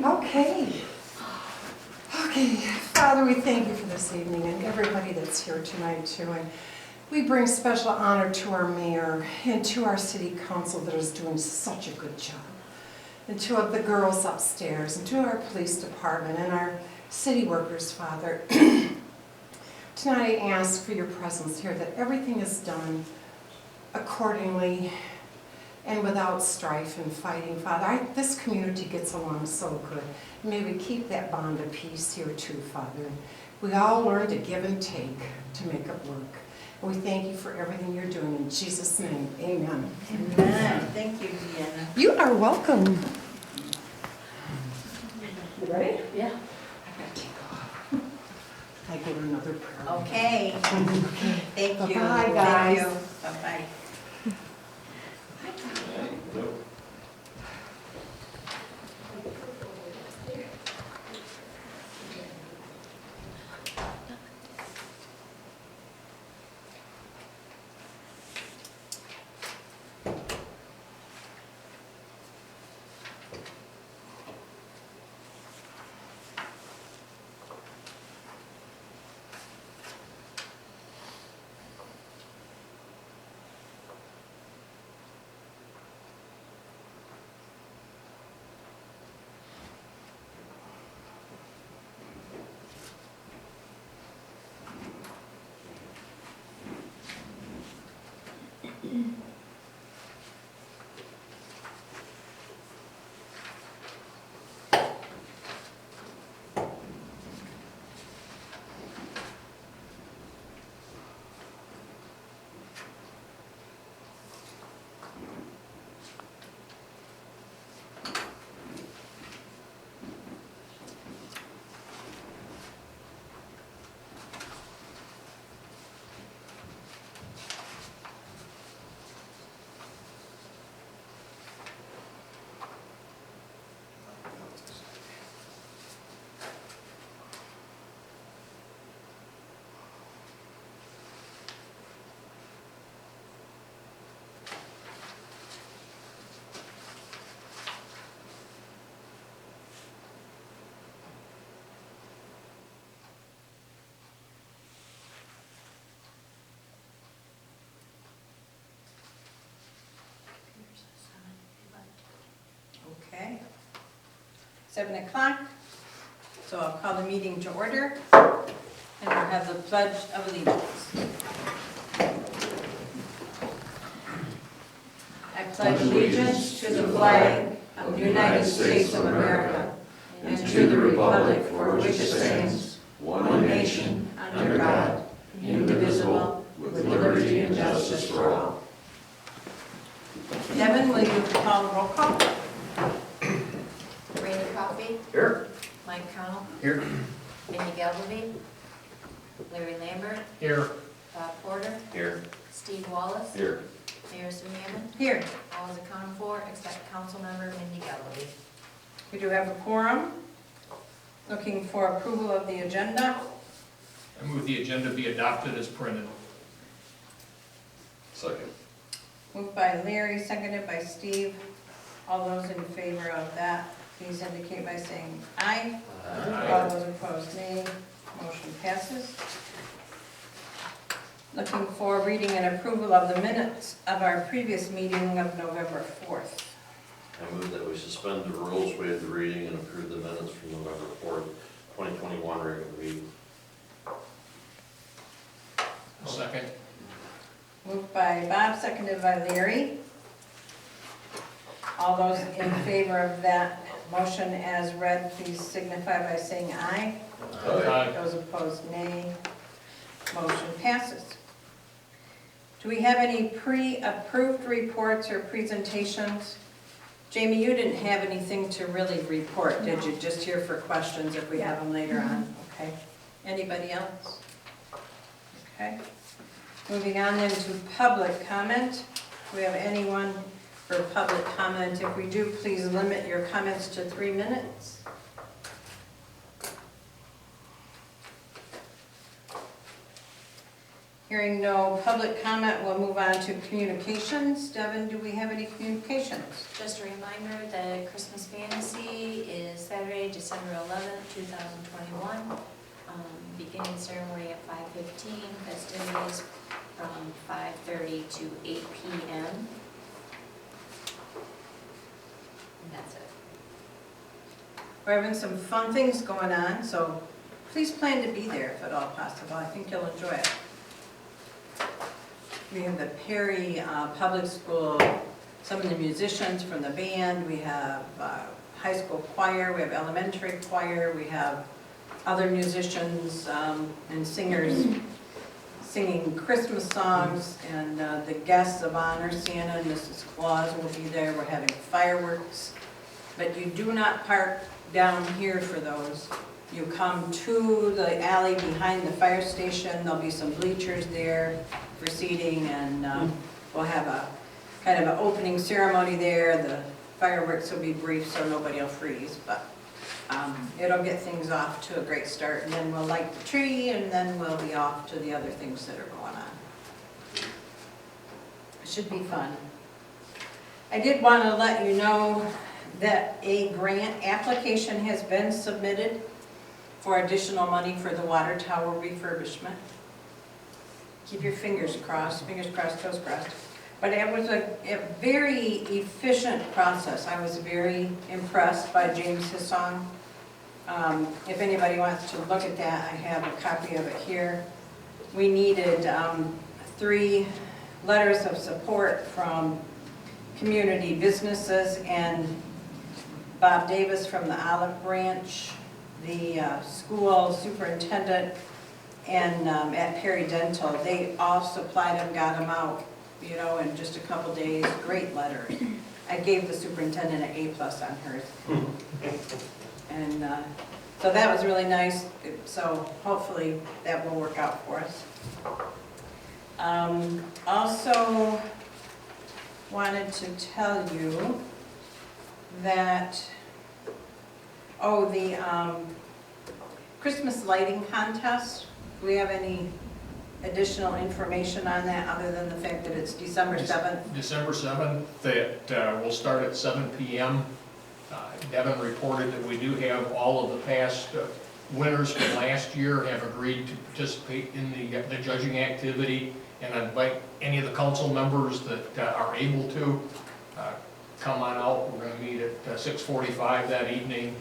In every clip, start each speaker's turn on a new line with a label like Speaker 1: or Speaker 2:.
Speaker 1: Okay. Okay, Father, we thank you for this evening and everybody that's here tonight too. And we bring special honor to our mayor and to our city council that is doing such a good job. And to the girls upstairs and to our police department and our city workers, Father. Tonight I ask for your presence here, that everything is done accordingly and without strife and fighting, Father. This community gets along so good. May we keep that bond of peace here too, Father. We all learn to give and take to make it work. And we thank you for everything you're doing. In Jesus' name, amen.
Speaker 2: Amen. Thank you, Deanna.
Speaker 1: You are welcome. You ready?
Speaker 2: Yeah.
Speaker 1: I gotta take off. I give her another prayer.
Speaker 2: Okay. Thank you.
Speaker 1: Bye, guys.
Speaker 2: Thank you. Bye-bye. Okay. 7 o'clock. So I'll call the meeting to order. And we'll have the Pledge of Allegiance. I pledge allegiance to the flag of the United States of America and to the republic for which it stands, one nation, under God, indivisible, with liberty and justice for all. Devin, will you call the roll call?
Speaker 3: Randy Coffey.
Speaker 4: Here.
Speaker 3: Mike Connell.
Speaker 4: Here.
Speaker 3: Mindy Galvin. Larry Lambert.
Speaker 4: Here.
Speaker 3: Bob Porter.
Speaker 4: Here.
Speaker 3: Steve Wallace.
Speaker 4: Here.
Speaker 3: Mayor Sue Hammond.
Speaker 2: Here.
Speaker 3: All is accounted for except Councilmember Mindy Galvin.
Speaker 2: We do have a quorum. Looking for approval of the agenda.
Speaker 5: I move the agenda be adopted as printed.
Speaker 4: Second.
Speaker 2: Moved by Larry, seconded by Steve. All those in favor of that, please indicate by saying aye. All those opposed, nay. Motion passes. Looking for reading and approval of the minutes of our previous meeting of November 4th.
Speaker 6: I move that we suspend the rules, waive the reading, and approve the minutes from November 4th, 2021 regular meeting.
Speaker 5: Second.
Speaker 2: Moved by Bob, seconded by Larry. All those in favor of that motion as read, please signify by saying aye.
Speaker 5: Aye.
Speaker 2: Those opposed, nay. Motion passes. Do we have any pre-approved reports or presentations? Jamie, you didn't have anything to really report, did you? Just here for questions if we have them later on, okay? Anybody else? Okay. Moving on then to public comment. Do we have anyone for public comment? If we do, please limit your comments to 3 minutes. Hearing no public comment, we'll move on to communications. Devin, do we have any communications?
Speaker 3: Just a reminder that Christmas Fantasy is Saturday, Saturday, December 11th, 2021. Beginning ceremony at 5:15, festivities from 5:30 to 8 p.m. And that's it.
Speaker 2: We're having some fun things going on, so please plan to be there if at all possible. I think you'll enjoy it. We have the Perry Public School, some of the musicians from the band. We have high school choir, we have elementary choir, we have other musicians and singers singing Christmas songs, and the guests of honor, Santa and Mrs. Claus, will be there. We're having fireworks, but you do not park down here for those. You come to the alley behind the fire station. There'll be some bleachers there for seating, and we'll have a kind of an opening ceremony there. The fireworks will be brief so nobody will freeze, but it'll get things off to a great start, and then we'll light the tree, and then we'll be off to the other things that are going on. It should be fun. I did want to let you know that a grant application has been submitted for additional money for the water tower refurbishment. Keep your fingers crossed, toes crossed. But it was a very efficient process. I was very impressed by James Hissong. If anybody wants to look at that, I have a copy of it here. We needed 3 letters of support from community businesses and Bob Davis from the Olive Branch, the school superintendent, and at Perry Dental. They all supplied them, got them out, you know, in just a couple days. Great letters. I gave the superintendent an A+ on hers. And so that was really nice. So hopefully that will work out for us. Also wanted to tell you that, the Christmas lighting contest, do we have any additional information on that other than the fact that it's December 7th?
Speaker 5: December 7th, that will start at 7 p.m. Devin reported that we do have all of the past winners from last year have agreed to participate in the judging activity, and I invite any of the council members that are able to come on out. We're going to meet at 6:45 that evening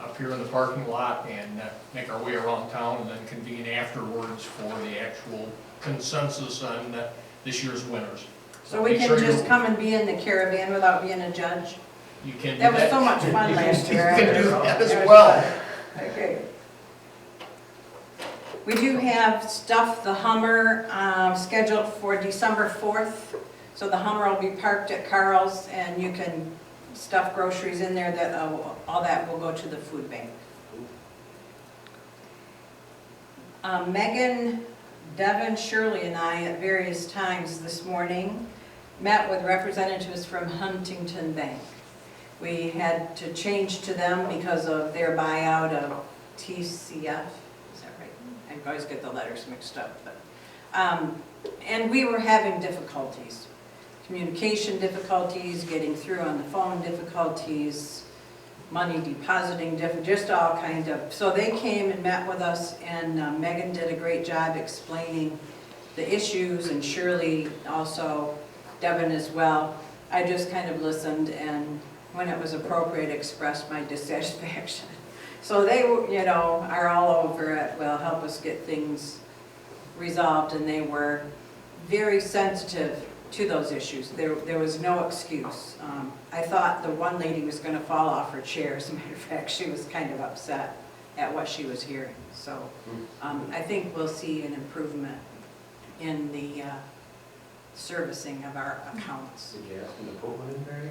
Speaker 5: up here in the parking lot and make our way around town, and then convene afterwards for the actual consensus on this year's winners.
Speaker 2: So we can just come and be in the caravan without being a judge?
Speaker 5: You can do
Speaker 2: That was so much fun last year.
Speaker 5: You can do that as
Speaker 2: It was
Speaker 5: well.
Speaker 2: fun. Okay. We do have Stuff the Hummer scheduled for December 4th. So the Hummer will be parked at Carl's, and you can stuff groceries in there. That all that will go to the food bank. Megan, Devin, Shirley, and I at various times this morning met with representatives from Huntington Bank. We had to change to them because of their buyout of TCF. Is that right? I always get the letters mixed up. But, and we were having difficulties. Communication difficulties, getting through on the phone difficulties, money depositing, just all kind of. So they came and met with us, and Megan did a great job explaining the issues, and Shirley also, Devin as well. I just kind of listened, and when it was appropriate, expressed my dissatisfaction. So they, you know, are all over it, will help us get things resolved, and they were very sensitive to those issues. There was no excuse. I thought the one lady was going to fall off her chair. As a matter of fact, she was kind of upset at what she was hearing. So I think we'll see an improvement in the servicing of our accounts.
Speaker 4: Did you ask them to put one in, Barry?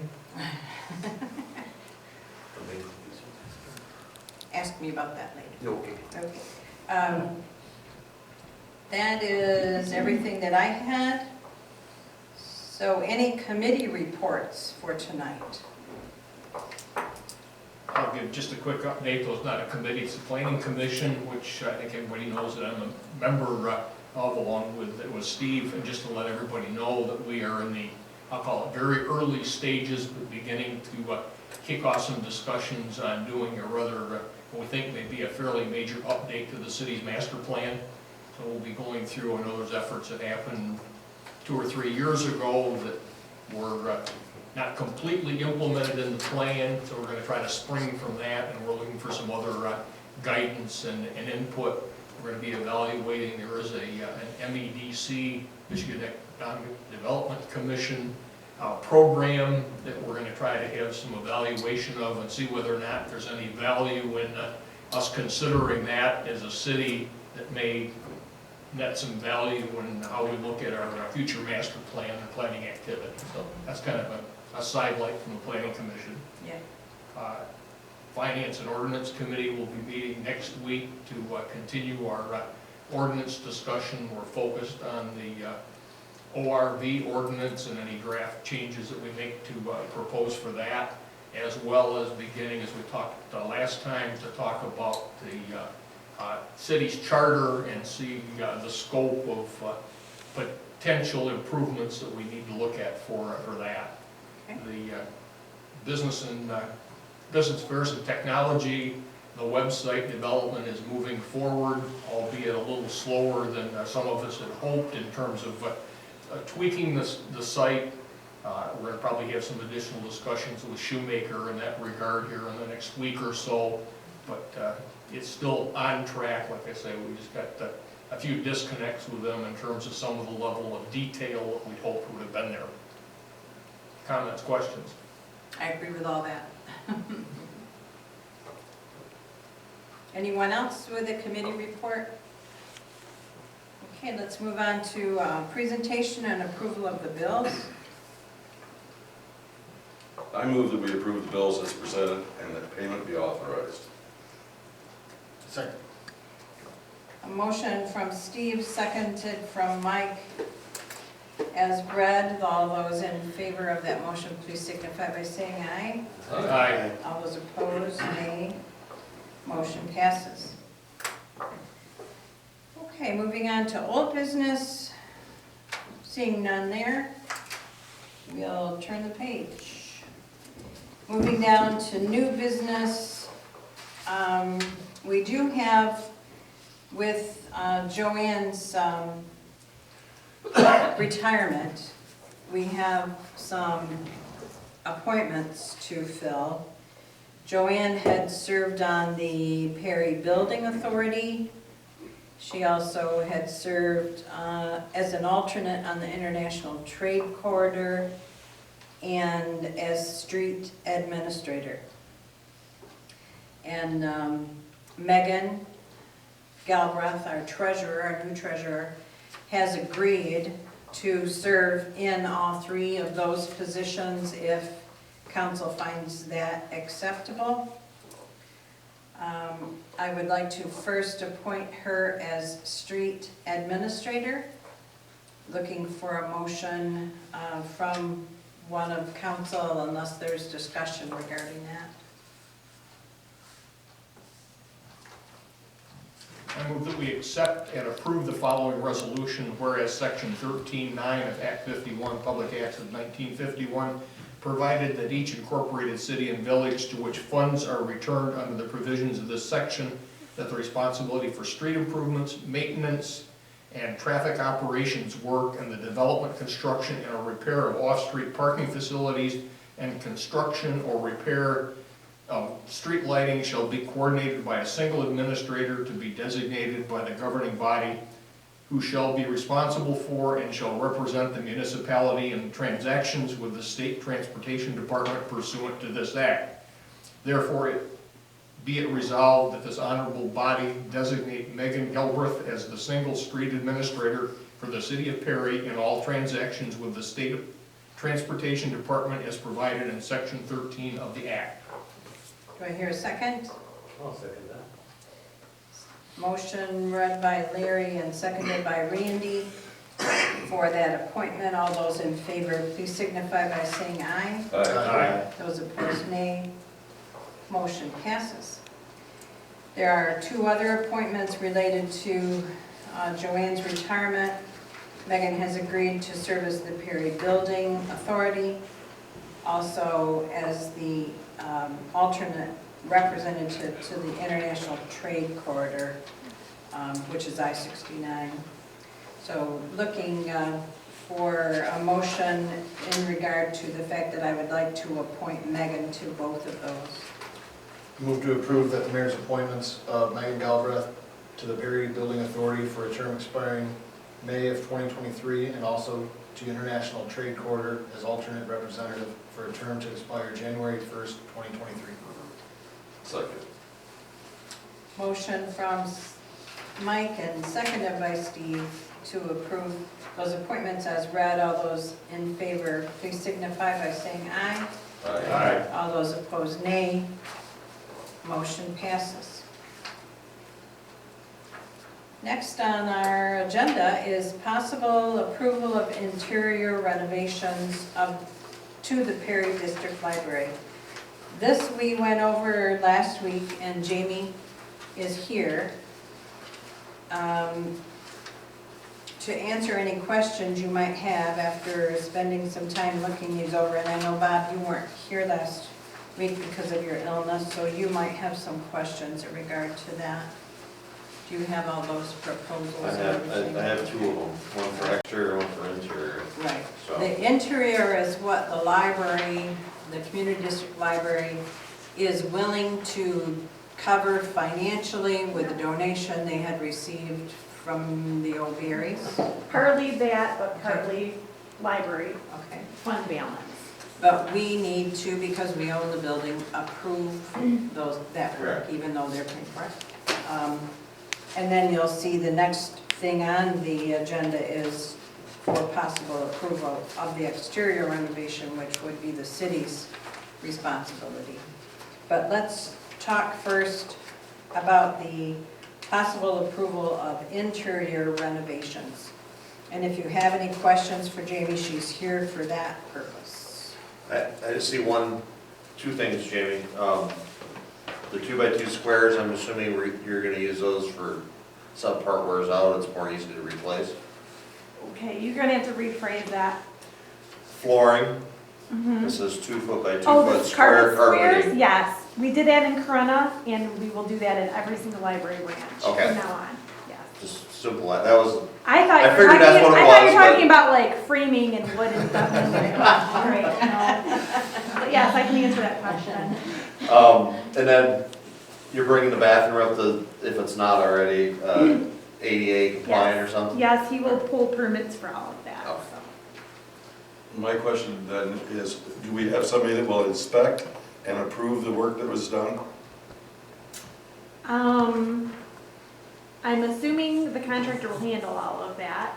Speaker 2: Ask me about that later.
Speaker 4: Okay.
Speaker 2: Okay. That is everything that I had. So any committee reports for tonight?
Speaker 5: I'll give just a quick update. It's not a committee, it's a planning commission, which I think everybody knows that I'm a member of, along with Steve. And just to let everybody know that we are in the, I'll call it very early stages, but beginning to kick off some discussions on doing a rather, what we think may be a fairly major update to the city's master plan. So we'll be going through, I know there's efforts that happened 2 or 3 years ago that were not completely implemented in the plan, so we're gonna try to spring from that, and we're looking for some other guidance and input. We're gonna be evaluating, there is an MEDC, Michigan Economic Development Commission, program that we're gonna try to have some evaluation of and see whether or not there's any value in us considering that as a city that may net some value in how we look at our future master plan and planning activity. So that's kind of a sidelight from the Planning Commission.
Speaker 2: Yeah.
Speaker 5: Finance and Ordinance Committee will be meeting next week to continue our ordinance discussion. We're focused on the ORV ordinance and any draft changes that we make to propose for that, as well as beginning, as we talked last time, to talk about the city's charter and see the scope of potential improvements that we need to look at for that.
Speaker 2: Okay.
Speaker 5: The business affairs and technology, the website development is moving forward, albeit a little slower than some of us had hoped in terms of tweaking the site. We're going to probably have some additional discussions with Shoemaker in that regard here in the next week or so, but it's still on track. Like I say, we just got a few disconnects with them in terms of some of the level of detail that we'd hoped would have been there. Comments, questions?
Speaker 2: I agree with all that. Anyone else with a committee report? Okay, let's move on to presentation and approval of the bills.
Speaker 4: I move that we approve the bills as presented and that payment be authorized.
Speaker 7: Second.
Speaker 2: A motion from Steve, seconded from Mike. As read, all those in favor of that motion, please signify by saying aye.
Speaker 5: Aye.
Speaker 2: All those opposed, nay. Motion passes. Okay, moving on to old business. Seeing none there, we'll turn the page. Moving down to new business, we do have with Joanne's retirement, we have some appointments to fill. Joanne had served on the Perry Building Authority. She also had served as an alternate on the International Trade Corridor and as street administrator. And Megan Galbraith, our treasurer, our new treasurer, has agreed to serve in all 3 of those positions if council finds that acceptable. I would like to first appoint her as street administrator. Looking for a motion from one of council unless there's discussion regarding that.
Speaker 5: I move that we accept and approve the following resolution, whereas Section 13.9 of Act 51, Public Acts of 1951, provided that each incorporated city and village to which funds are returned under the provisions of this section, that the responsibility for street improvements, maintenance, and traffic operations work and the development, construction, and repair of off-street parking facilities and construction or repair of street lighting shall be coordinated by a single administrator to be designated by the governing body, who shall be responsible for and shall represent the municipality in transactions with the state transportation department pursuant to this act. Therefore, be it resolved that this honorable body designate Megan Galbraith as the single street administrator for the city of Perry in all transactions with the state transportation department as provided in section 13 of the act.
Speaker 2: Do I hear a second?
Speaker 7: I'll second that.
Speaker 2: Motion read by Larry and seconded by Randy for that appointment. All those in favor, please signify by saying aye.
Speaker 5: Aye.
Speaker 2: Those opposed, nay. Motion passes. There are 2 other appointments related to Joanne's retirement. Megan has agreed to serve as the Perry Building Authority, also as the alternate representative to the International Trade Corridor, which is I-69. So looking for a motion in regard to the fact that I would like to appoint Megan to both of those.
Speaker 7: Move to approve that the mayor's appointments of Megan Galbraith to the Perry Building Authority for a term expiring May of 2023, and also to International Trade Corridor as alternate representative for a term to expire January 1st, 2023.
Speaker 4: Second.
Speaker 2: Motion from Mike and seconded by Steve to approve those appointments as read. All those in favor, please signify by saying aye.
Speaker 4: Aye.
Speaker 2: All those opposed, nay. Motion passes. Next on our agenda is possible approval of interior renovations to the Perry District Library. This we went over last week, and Jamie is here to answer any questions you might have after spending some time looking these over. And I know, Bob, you weren't here last week because of your illness, so you might have some questions in regard to that. Do you have all those proposals
Speaker 6: I
Speaker 2: and
Speaker 6: have,
Speaker 2: everything?
Speaker 6: I have two of them, one for exterior, one for interior,
Speaker 2: Right.
Speaker 6: so.
Speaker 2: The interior is what the library, the community district library, is willing to cover financially with the donation they had received from the O'Berrys.
Speaker 8: Partly that, but partly library
Speaker 2: Okay.
Speaker 8: fund balance.
Speaker 2: But we need to, because we own the building, approve that work,
Speaker 6: Correct.
Speaker 2: even though they're paying for it. And then you'll see the next thing on the agenda is for possible approval of the exterior renovation, which would be the city's responsibility. But let's talk first about the possible approval of interior renovations. And if you have any questions for Jamie, she's here for that purpose.
Speaker 6: I just see two things, Jamie. The 2x2 squares, I'm assuming you're gonna use those for subpart wears out, it's more easy to replace.
Speaker 8: Okay, you're gonna have to rephrase that.
Speaker 6: Flooring, this is 2 foot by 2
Speaker 8: Oh,
Speaker 6: foot
Speaker 8: the
Speaker 6: square
Speaker 8: carpet squares?
Speaker 6: carpeting.
Speaker 8: Yes, we did that in Corona, and we will do that in every single library branch
Speaker 6: Okay.
Speaker 8: from now on, yes.
Speaker 6: Just simple, that was,
Speaker 8: I thought
Speaker 6: I
Speaker 8: you were
Speaker 6: figured that's
Speaker 8: talking,
Speaker 6: what it
Speaker 8: I thought you
Speaker 6: was,
Speaker 8: were
Speaker 6: but-
Speaker 8: talking about like framing and wood and stuff, and like, oh, great, no. But yes, I can answer that question.
Speaker 6: and then you're bringing the bathroom up to, if it's not already, ADA compliant or something?
Speaker 8: Yes, he will pull permits for all of that,
Speaker 6: Okay.
Speaker 8: so.
Speaker 4: My question then is, do we have somebody that will inspect and approve the work that was done?
Speaker 8: I'm assuming the contractor will handle all of that.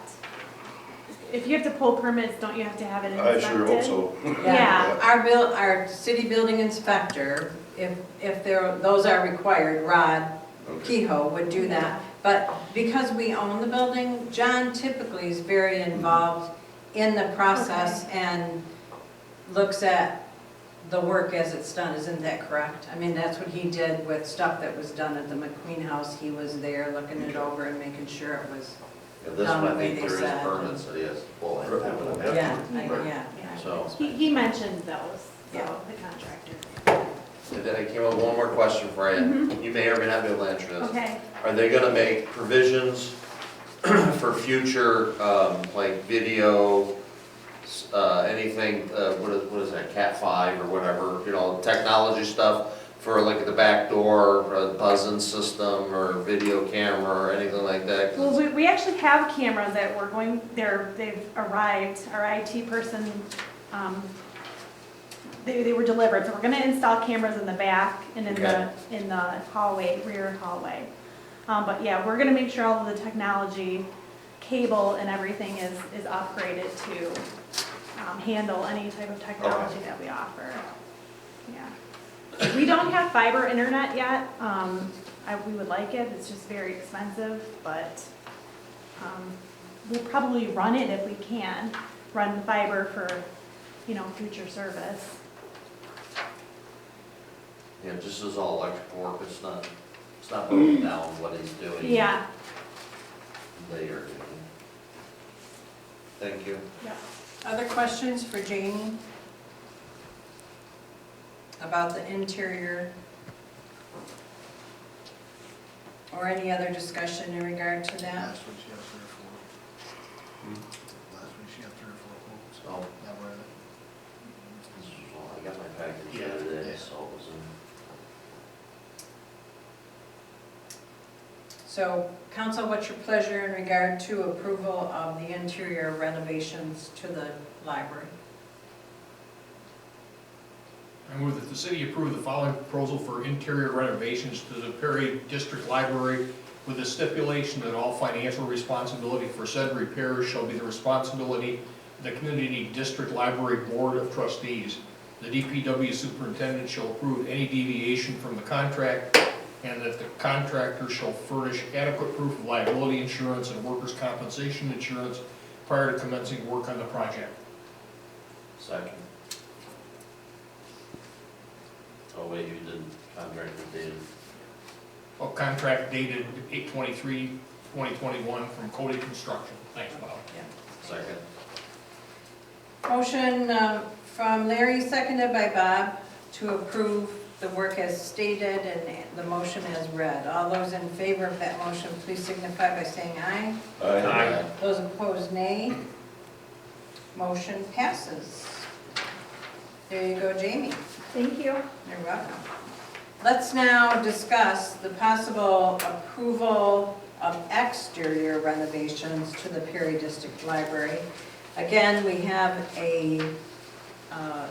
Speaker 8: If you have to pull permits, don't you have to have it
Speaker 4: I
Speaker 8: inspected?
Speaker 4: sure hope so.
Speaker 8: Yeah.
Speaker 2: Our city building inspector, if those are required, Rod
Speaker 4: Okay.
Speaker 2: Kehoe would do that. But because we own the building, John typically is very involved in the process and looks at the work as it's done. Isn't that correct? I mean, that's what he did with stuff that was done at the McQueen House. He was there looking it over and making sure it was,
Speaker 6: Yeah, this
Speaker 2: Done
Speaker 6: one, I
Speaker 2: the way
Speaker 6: think
Speaker 2: they
Speaker 6: there is
Speaker 2: said.
Speaker 6: permits that he has to pull in.
Speaker 4: Right.
Speaker 2: yeah.
Speaker 6: So,
Speaker 8: He mentioned those,
Speaker 2: Yeah.
Speaker 8: so, the contractor.
Speaker 6: and then I came up with one more question for you. You may or may not be able to answer this.
Speaker 8: Okay.
Speaker 6: Are they gonna make provisions for future, like video, anything, what is that, Cat 5 or whatever, technology stuff for like at the back door, a buzzing system or video camera or anything like that? 'Cause
Speaker 8: Well, we actually have cameras that they've arrived, our IT person, they were delivered, so we're gonna install cameras in the back and
Speaker 6: Okay.
Speaker 8: in the hallway, rear hallway. But yeah, we're gonna make sure all of the technology, cable and everything is upgraded to handle any type of technology that we offer. Yeah. We don't have fiber internet yet. We would like it, it's just very expensive, but we'll probably run it if we can, run the fiber for, future service.
Speaker 6: Yeah, just as all electrical work, it's not broken down what he's doing.
Speaker 8: Yeah,
Speaker 6: Later. Thank you.
Speaker 8: yeah.
Speaker 2: Other questions for Jamie? about the interior or any other discussion in regard to that?
Speaker 7: Last week she had 3 or 4. Last week she had 3 or 4 quotes.
Speaker 6: Oh,
Speaker 7: That were in it.
Speaker 6: well, I got my package
Speaker 7: Yeah.
Speaker 6: the other day,
Speaker 7: Yeah.
Speaker 6: so it was in.
Speaker 2: So, council, what's your pleasure in regard to approval of the interior renovations to the library?
Speaker 5: I move that the city approve the following proposal for interior renovations to the Perry District Library with the stipulation that all financial responsibility for said repairs shall be the responsibility of the Community District Library Board of Trustees. The DPW superintendent shall approve any deviation from the contract, and that the contractor shall furnish adequate proof of liability insurance and workers' compensation insurance prior to commencing work on the project.
Speaker 6: Second. Oh, wait, you did contract with David.
Speaker 5: A contract dated 8/23/2021 from Cody Construction. Thanks, Bob.
Speaker 6: Second.
Speaker 2: Motion from Larry, seconded by Bob, to approve the work as stated and the motion as read. All those in favor of that motion, please signify by saying aye.
Speaker 5: Aye.
Speaker 2: Those opposed, nay. Motion passes. There you go, Jamie.
Speaker 8: Thank you.
Speaker 2: You're welcome. Let's now discuss the possible approval of exterior renovations to the Perry District Library. Again, we have a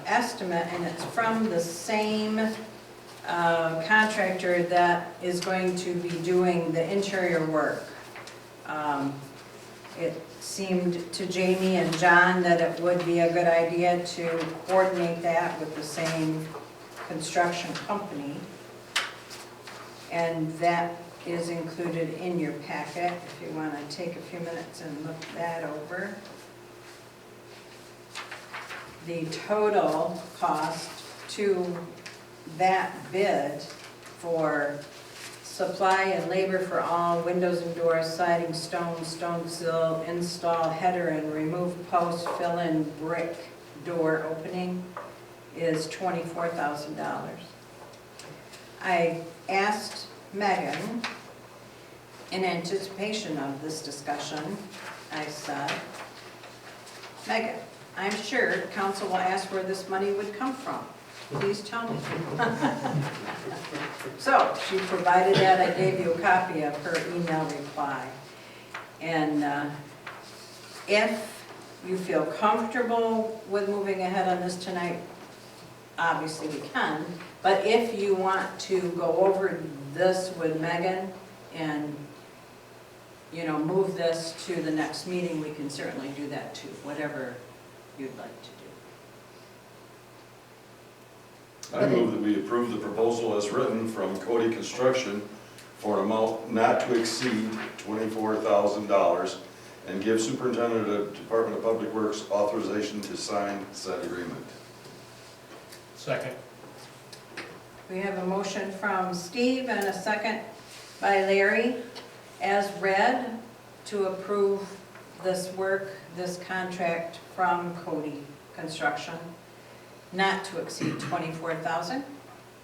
Speaker 2: estimate, and it's from the same contractor that is going to be doing the interior work. It seemed to Jamie and John that it would be a good idea to coordinate that with the same construction company. And that is included in your packet, if you want to take a few minutes and look that over. The total cost to that bid for supply and labor for all windows and doors, siding, stone sill, install header and remove post, fill in brick door opening is $24,000. I asked Megan, in anticipation of this discussion, I said, Megan, I'm sure council will ask where this money would come from. Please tell me. So she provided that. I gave you a copy of her email reply. And if you feel comfortable with moving ahead on this tonight, obviously we can. But if you want to go over this with Megan and, you know, move this to the next meeting, we can certainly do that too, whatever you'd like to do.
Speaker 4: I move that we approve the proposal as written from Cody Construction for an amount not to exceed $24,000 and give Superintendent of Department of Public Works authorization to sign said agreement.
Speaker 5: Second.
Speaker 2: We have a motion from Steve and a second by Larry, as read, to approve this work, this contract from Cody Construction, not to exceed $24,000.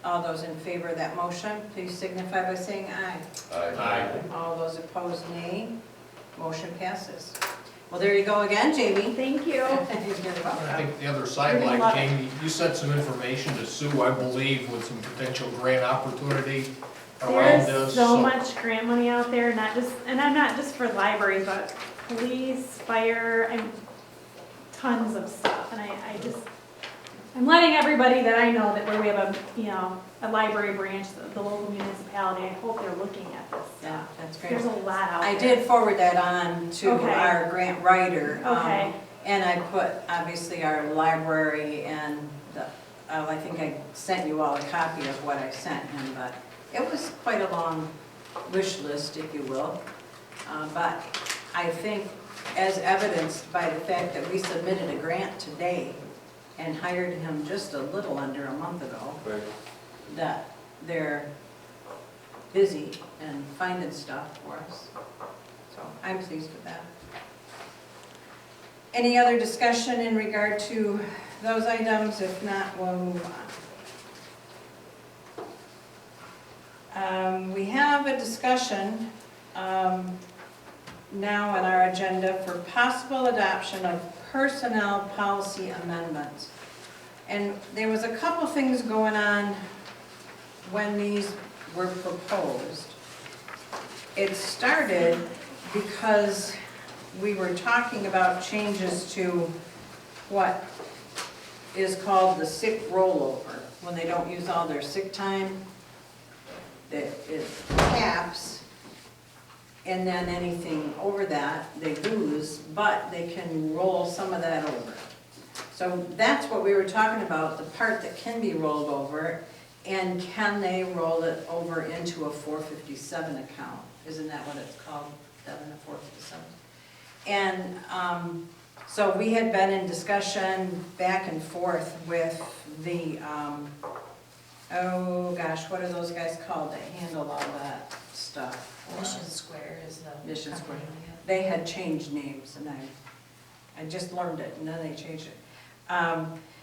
Speaker 2: All those in favor of that motion, please signify by saying aye.
Speaker 5: Aye.
Speaker 2: All those opposed, nay. Motion passes. Well, there you go again, Jamie.
Speaker 8: Thank you.
Speaker 2: You're
Speaker 5: I
Speaker 2: welcome.
Speaker 5: think the other
Speaker 8: You're
Speaker 5: sideline,
Speaker 8: gonna love
Speaker 5: Jamie, you sent some information to Sue, I believe, with some potential grant opportunity around this.
Speaker 8: There's so much grant money out there, not just, and I'm not just for library, but police, fire, and tons of stuff. And I'm letting everybody that I know that where we have a library branch, the local municipality, I hope they're looking at this.
Speaker 2: Yeah, that's great.
Speaker 8: There's a lot out there.
Speaker 2: I did forward that on to
Speaker 8: Okay.
Speaker 2: our grant writer.
Speaker 8: Okay.
Speaker 2: And I put, obviously, our library and I think I sent you all a copy of what I sent him, but it was quite a long wish list, if you will. But I think, as evidenced by the fact that we submitted a grant today and hired him just a little under a month ago, that they're busy and finding stuff for us. So I'm pleased with that. Any other discussion in regard to those items? If not, we'll move on. We have a discussion now on our agenda for possible adoption of personnel policy amendments. And there was a couple things going on when these were proposed. It started because we were talking about changes to what is called the sick rollover, when they don't use all their sick time, that it caps, and then anything over that, they lose, but they can roll some of that over. So that's what we were talking about, the part that can be rolled over, and can they roll it over into a 457 account? Isn't that what it's called, Devin, a 457? And so we had been in discussion back and forth with the, oh gosh, what are those guys called that handle all that stuff?
Speaker 3: Mission Square is the.
Speaker 2: Mission Square.
Speaker 3: company.
Speaker 2: They had changed names, and I just learned it, and then they changed it.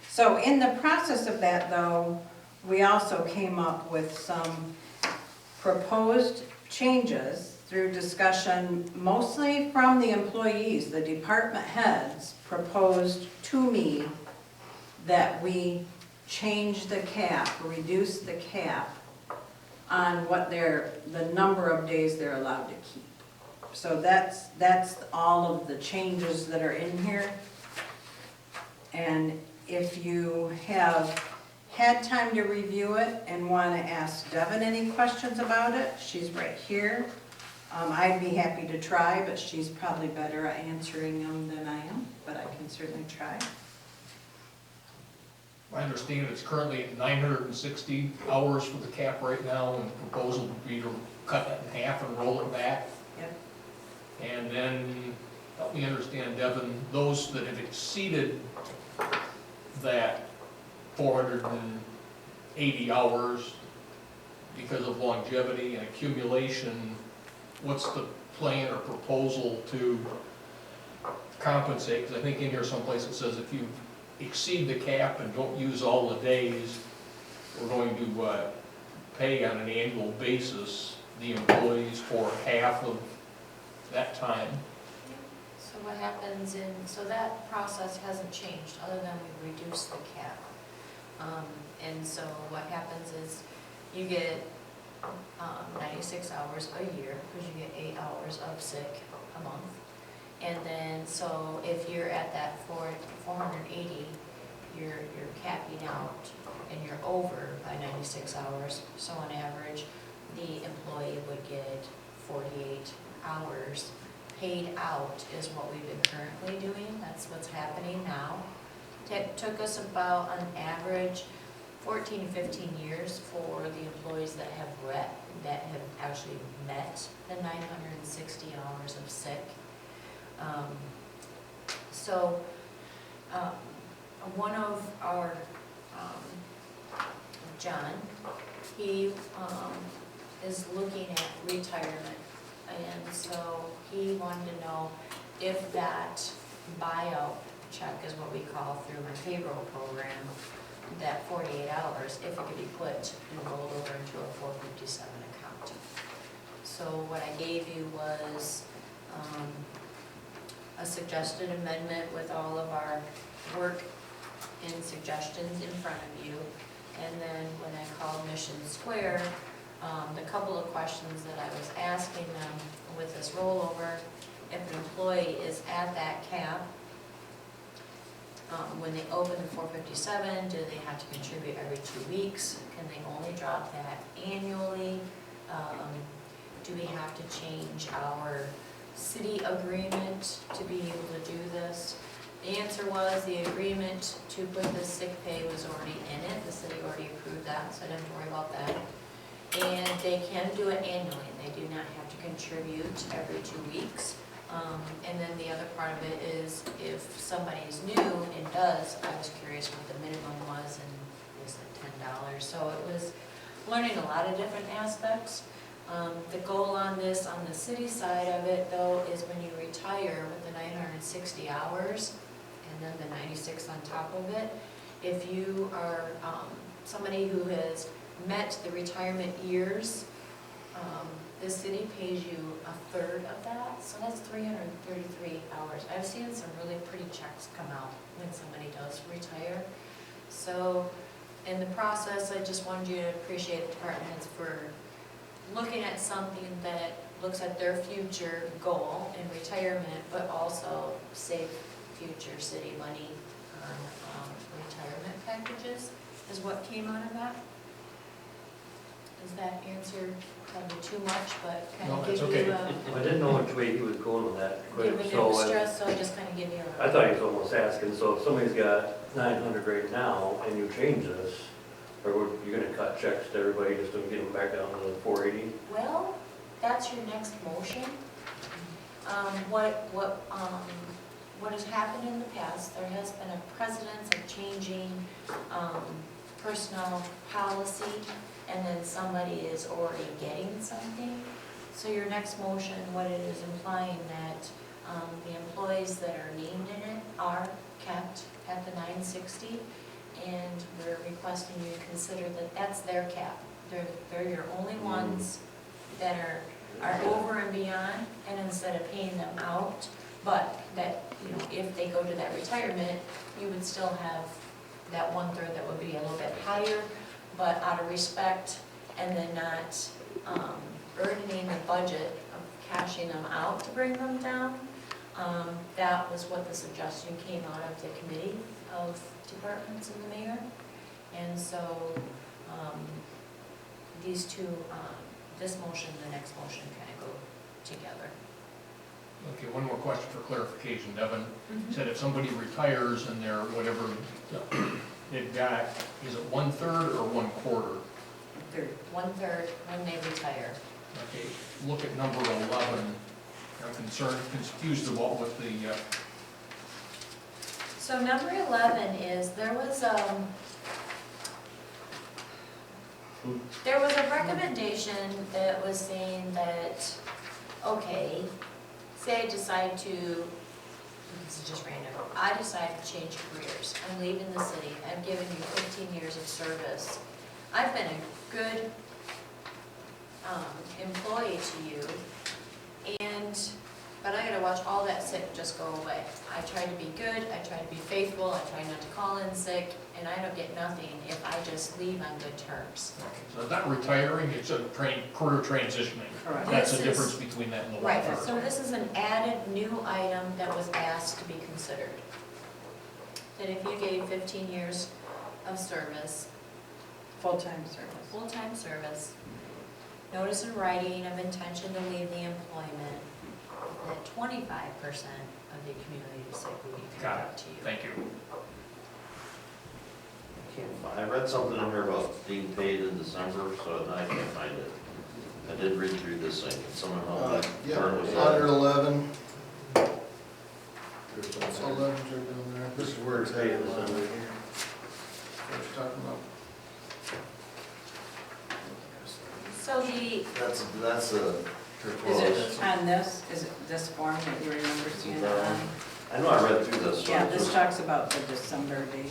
Speaker 2: So in the process of that, though, we also came up with some proposed changes through discussion, mostly from the employees. The department heads proposed to me that we change the cap, reduce the cap on what the number of days they're allowed to keep. So that's all of the changes that are in here. And if you have had time to review it and want to ask Devin any questions about it, she's right here. I'd be happy to try, but she's probably better at answering them than I am, but I can certainly try.
Speaker 5: I understand it's currently at 960 hours for the cap right now, and the proposal would be to cut that in half and roll it back.
Speaker 2: Yep.
Speaker 5: And then, help me understand, Devin, those that have exceeded that 480 hours because of longevity and accumulation, what's the plan or proposal to compensate? Because I think in here someplace it says if you exceed the cap and don't use all the days, we're going to pay on an annual basis the employees for half of that time.
Speaker 3: So what happens so that process hasn't changed, other than we reduced the cap. And so what happens is you get 96 hours a year, because you get 8 hours of sick a month. And then, so if you're at that 480, you're capping out and you're over by 96 hours. So on average, the employee would get 48 hours paid out is what we've been currently doing. That's what's happening now. It took us about, on average, 14 to 15 years for the employees that have actually met the 960 hours of sick. One of our, John, he is looking at retirement, and so he wanted to know if that buyout check is what we call through my payroll program, that 48 hours, if it could be put and rolled over into a 457 account. So what I gave you was a suggested amendment with all of our work and suggestions in front of you. And then when I called Mission Square, the couple of questions that I was asking them with this rollover, if an employee is at that cap, when they open the 457, do they have to contribute every 2 weeks? Can they only drop that annually? Do we have to change our city agreement to be able to do this? The answer was the agreement to put the sick pay was already in it. The city already approved that, so I didn't worry about that. And they can do it annually. They do not have to contribute every 2 weeks. And then the other part of it is if somebody's new and does, I was curious what the minimum was, and it was like $10. So it was learning a lot of different aspects. The goal on this, on the city side of it though, is when you retire with the 960 hours and then the 96 on top of it, if you are somebody who has met the retirement years, the city pays you a third of that, so that's 333 hours. I've seen some really pretty checks come out when somebody does retire. So in the process, I just wanted you to appreciate the department heads for looking at something that looks at their future goal in retirement, but also save future city money on retirement packages, is what came out of that. Does that answer probably too much, but kind
Speaker 5: No,
Speaker 3: of
Speaker 5: that's
Speaker 3: give
Speaker 5: okay.
Speaker 3: you a,
Speaker 9: I didn't know which way he was going with that.
Speaker 3: give an
Speaker 9: So,
Speaker 3: extra, so I just kind of give you
Speaker 9: I
Speaker 3: a,
Speaker 9: thought he was almost asking, so if somebody's got 900 right now and you change this, or you're gonna cut checks to everybody just to get them back down to 480?
Speaker 3: well, that's your next motion. What has happened in the past, there has been a precedence of changing personnel policy, and then somebody is already getting something. So your next motion, what it is implying that the employees that are named in it are kept at the 960, and we're requesting you to consider that that's their cap. They're your only ones that are over and beyond, and instead of paying them out, but that, you know, if they go to that retirement, you would still have that 1/3 that would be a little bit higher, but out of respect, and then not burdening the budget of cashing them out to bring them down. That was what the suggestion came out of the committee of departments and the mayor. And so these two, this motion and the next motion kind of go together.
Speaker 5: Okay, one more question for clarification. Devin said if somebody retires and they're whatever, they've got, is it 1/3 or 1/4?
Speaker 3: 1/3 when they retire.
Speaker 5: Okay, look at number 11. I'm confused about what the,
Speaker 3: So number 11 is, there was a recommendation that was saying that, okay, say I decide to, this is just random, I decide to change careers, I'm leaving the city, I've given you 15 years of service, I've been a good employee to you, but I gotta watch all that sick just go away. I try to be good, I try to be faithful, I try not to call in sick, and I don't get nothing if I just leave on good terms.
Speaker 5: so it's not retiring, it's a career transitioning.
Speaker 2: Correct.
Speaker 5: That's the
Speaker 3: This is-
Speaker 5: difference between that and the
Speaker 3: Right,
Speaker 5: 1/3.
Speaker 3: so this is an added new item that was asked to be considered. That if you gave 15 years of service,
Speaker 2: Full-time service.
Speaker 3: full-time service, notice in writing of intention to leave the employment, that 25% of the community sick would be paid
Speaker 5: Got
Speaker 3: out
Speaker 5: it,
Speaker 3: to you.
Speaker 5: thank you.
Speaker 6: Can't find, I read something in here about being paid in December, so now I can't find it. I did read through this thing, can someone help me?
Speaker 7: Yeah,
Speaker 6: Where was
Speaker 7: under
Speaker 6: that?
Speaker 7: 11,
Speaker 9: There's
Speaker 7: it's
Speaker 9: something.
Speaker 7: 11 right down there. This is where it's
Speaker 9: Paid
Speaker 7: at.
Speaker 9: in
Speaker 7: What
Speaker 9: December.
Speaker 7: you're talking about.
Speaker 3: So the,
Speaker 6: That's a,
Speaker 2: Is it on this, is it this form that you remember seeing it on?
Speaker 6: I know I read through this. so
Speaker 2: Yeah,
Speaker 6: it's
Speaker 2: this
Speaker 6: just-
Speaker 2: talks about the December date.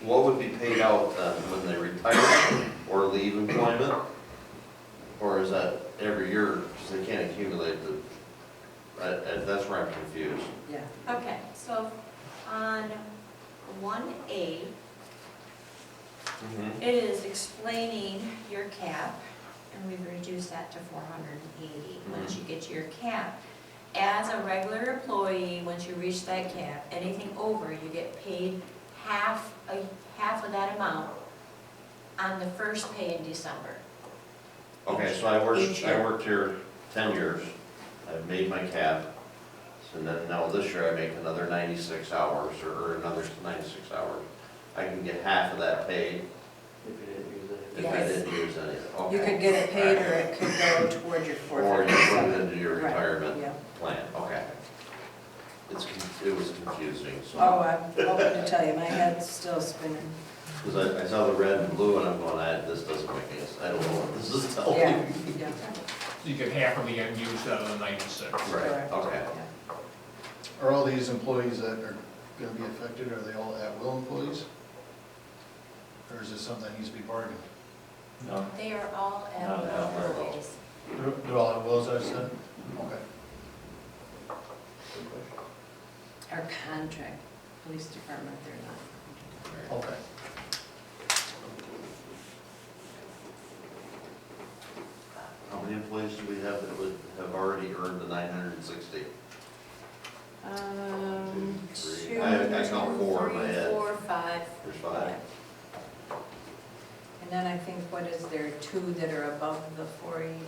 Speaker 6: What would be paid out then when they retire or leave employment? Or is that every year, because they can't accumulate that's where I'm confused.
Speaker 2: Yeah.
Speaker 3: okay, so on 1A, it is explaining your cap, and we've reduced that to 480. Once you get to your cap, as a regular employee, once you reach that cap, anything over, you get paid half of that amount on the first pay in December.
Speaker 6: Okay, so I
Speaker 3: Each year.
Speaker 6: worked here 10 years, I've made my cap, so then now this year I make another 96 hours, or another 96 hours. I can get half of that paid
Speaker 9: If you didn't use it.
Speaker 6: if I
Speaker 3: Yes.
Speaker 6: didn't use any of it.
Speaker 2: You
Speaker 6: Okay.
Speaker 2: could get it paid, or it could go toward your
Speaker 6: Or you put it
Speaker 2: 457.
Speaker 6: into your
Speaker 2: Right,
Speaker 6: retirement
Speaker 2: yeah.
Speaker 6: plan, okay. It was confusing, so.
Speaker 2: Oh, I'm hoping to tell you, my head's still spinning.
Speaker 6: Because I saw the red and blue and I'm going, this doesn't make any sense, I don't know what this is telling
Speaker 2: Yeah,
Speaker 6: me.
Speaker 2: yeah.
Speaker 5: You get half of the unused out of the 96.
Speaker 6: Right,
Speaker 2: Correct.
Speaker 6: okay.
Speaker 2: Yeah.
Speaker 7: Are all these employees that are gonna be affected, are they all at-will employees? Or is this something that needs to be bargained?
Speaker 9: No.
Speaker 3: They are all at
Speaker 9: Not at all.
Speaker 3: employees.
Speaker 7: Do all have wills, I said? Okay.
Speaker 2: Our contract, police department, they're not.
Speaker 7: Okay.
Speaker 6: How many employees do we have that would have already earned the 960?
Speaker 2: Two,
Speaker 6: Three. I count four in my head.
Speaker 3: 4, 5.
Speaker 6: There's five.
Speaker 2: and then I think, what is there, two that are above the 480?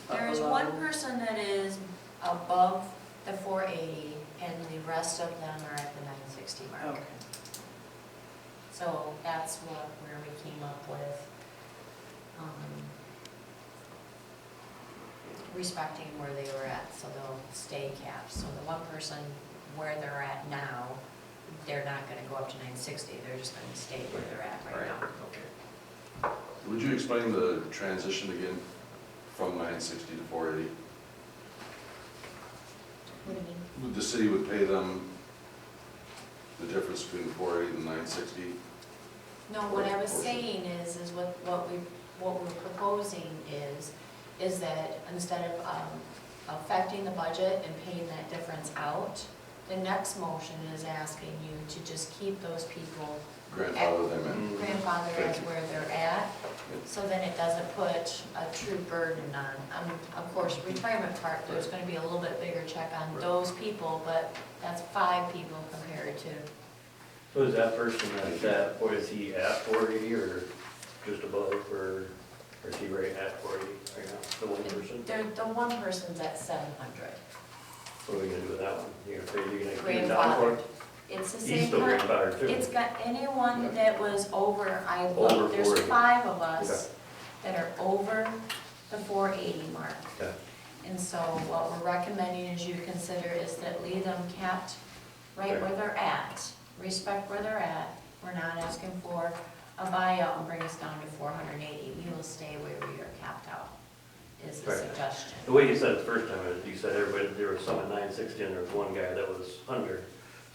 Speaker 3: There is one person that is above the 480, and the rest of them are at the 960 mark.
Speaker 2: Okay.
Speaker 3: So that's where we came up with, respecting where they were at, so they'll stay capped. So the one person where they're at now, they're not gonna go up to 960, they're just gonna stay where they're at right now.
Speaker 6: Okay.
Speaker 4: Would you explain the transition again from 960 to 480?
Speaker 3: What do you mean?
Speaker 4: The city would pay them the difference between 480 and 960?
Speaker 3: No, what I was saying is what we're proposing is that instead of affecting the budget and paying that difference out, the next motion is asking you to just keep those people
Speaker 4: Grandfather them in.
Speaker 3: grandfathered as where they're at, so then it doesn't put a true burden on. Of course, retirement part, there's gonna be a little bit bigger check on those people, but that's 5 people compared to,
Speaker 9: So is that person that's at, or is he at 480 or just above, or is he right at 480 right now, the one person?
Speaker 3: the one person's at 700.
Speaker 9: What are we gonna do with that one? You're gonna keep it down for
Speaker 3: Grandfathered. It's the
Speaker 9: He's
Speaker 3: same
Speaker 9: still
Speaker 3: kind.
Speaker 9: grandfathered too.
Speaker 3: It's got anyone that was over,
Speaker 9: Over
Speaker 3: there's
Speaker 9: 40.
Speaker 3: 5 of us that are over the 480 mark.
Speaker 9: Okay.
Speaker 3: And so what we're recommending is you consider is that leave them capped right
Speaker 9: Okay.
Speaker 3: where they're at, respect where they're at. We're not asking for a buyout and bring us down to 480. We will stay where we are capped out, is the
Speaker 9: Right.
Speaker 3: suggestion.
Speaker 9: The way you said it the first time, you said everybody, there was some at 960 and there was one guy that was under.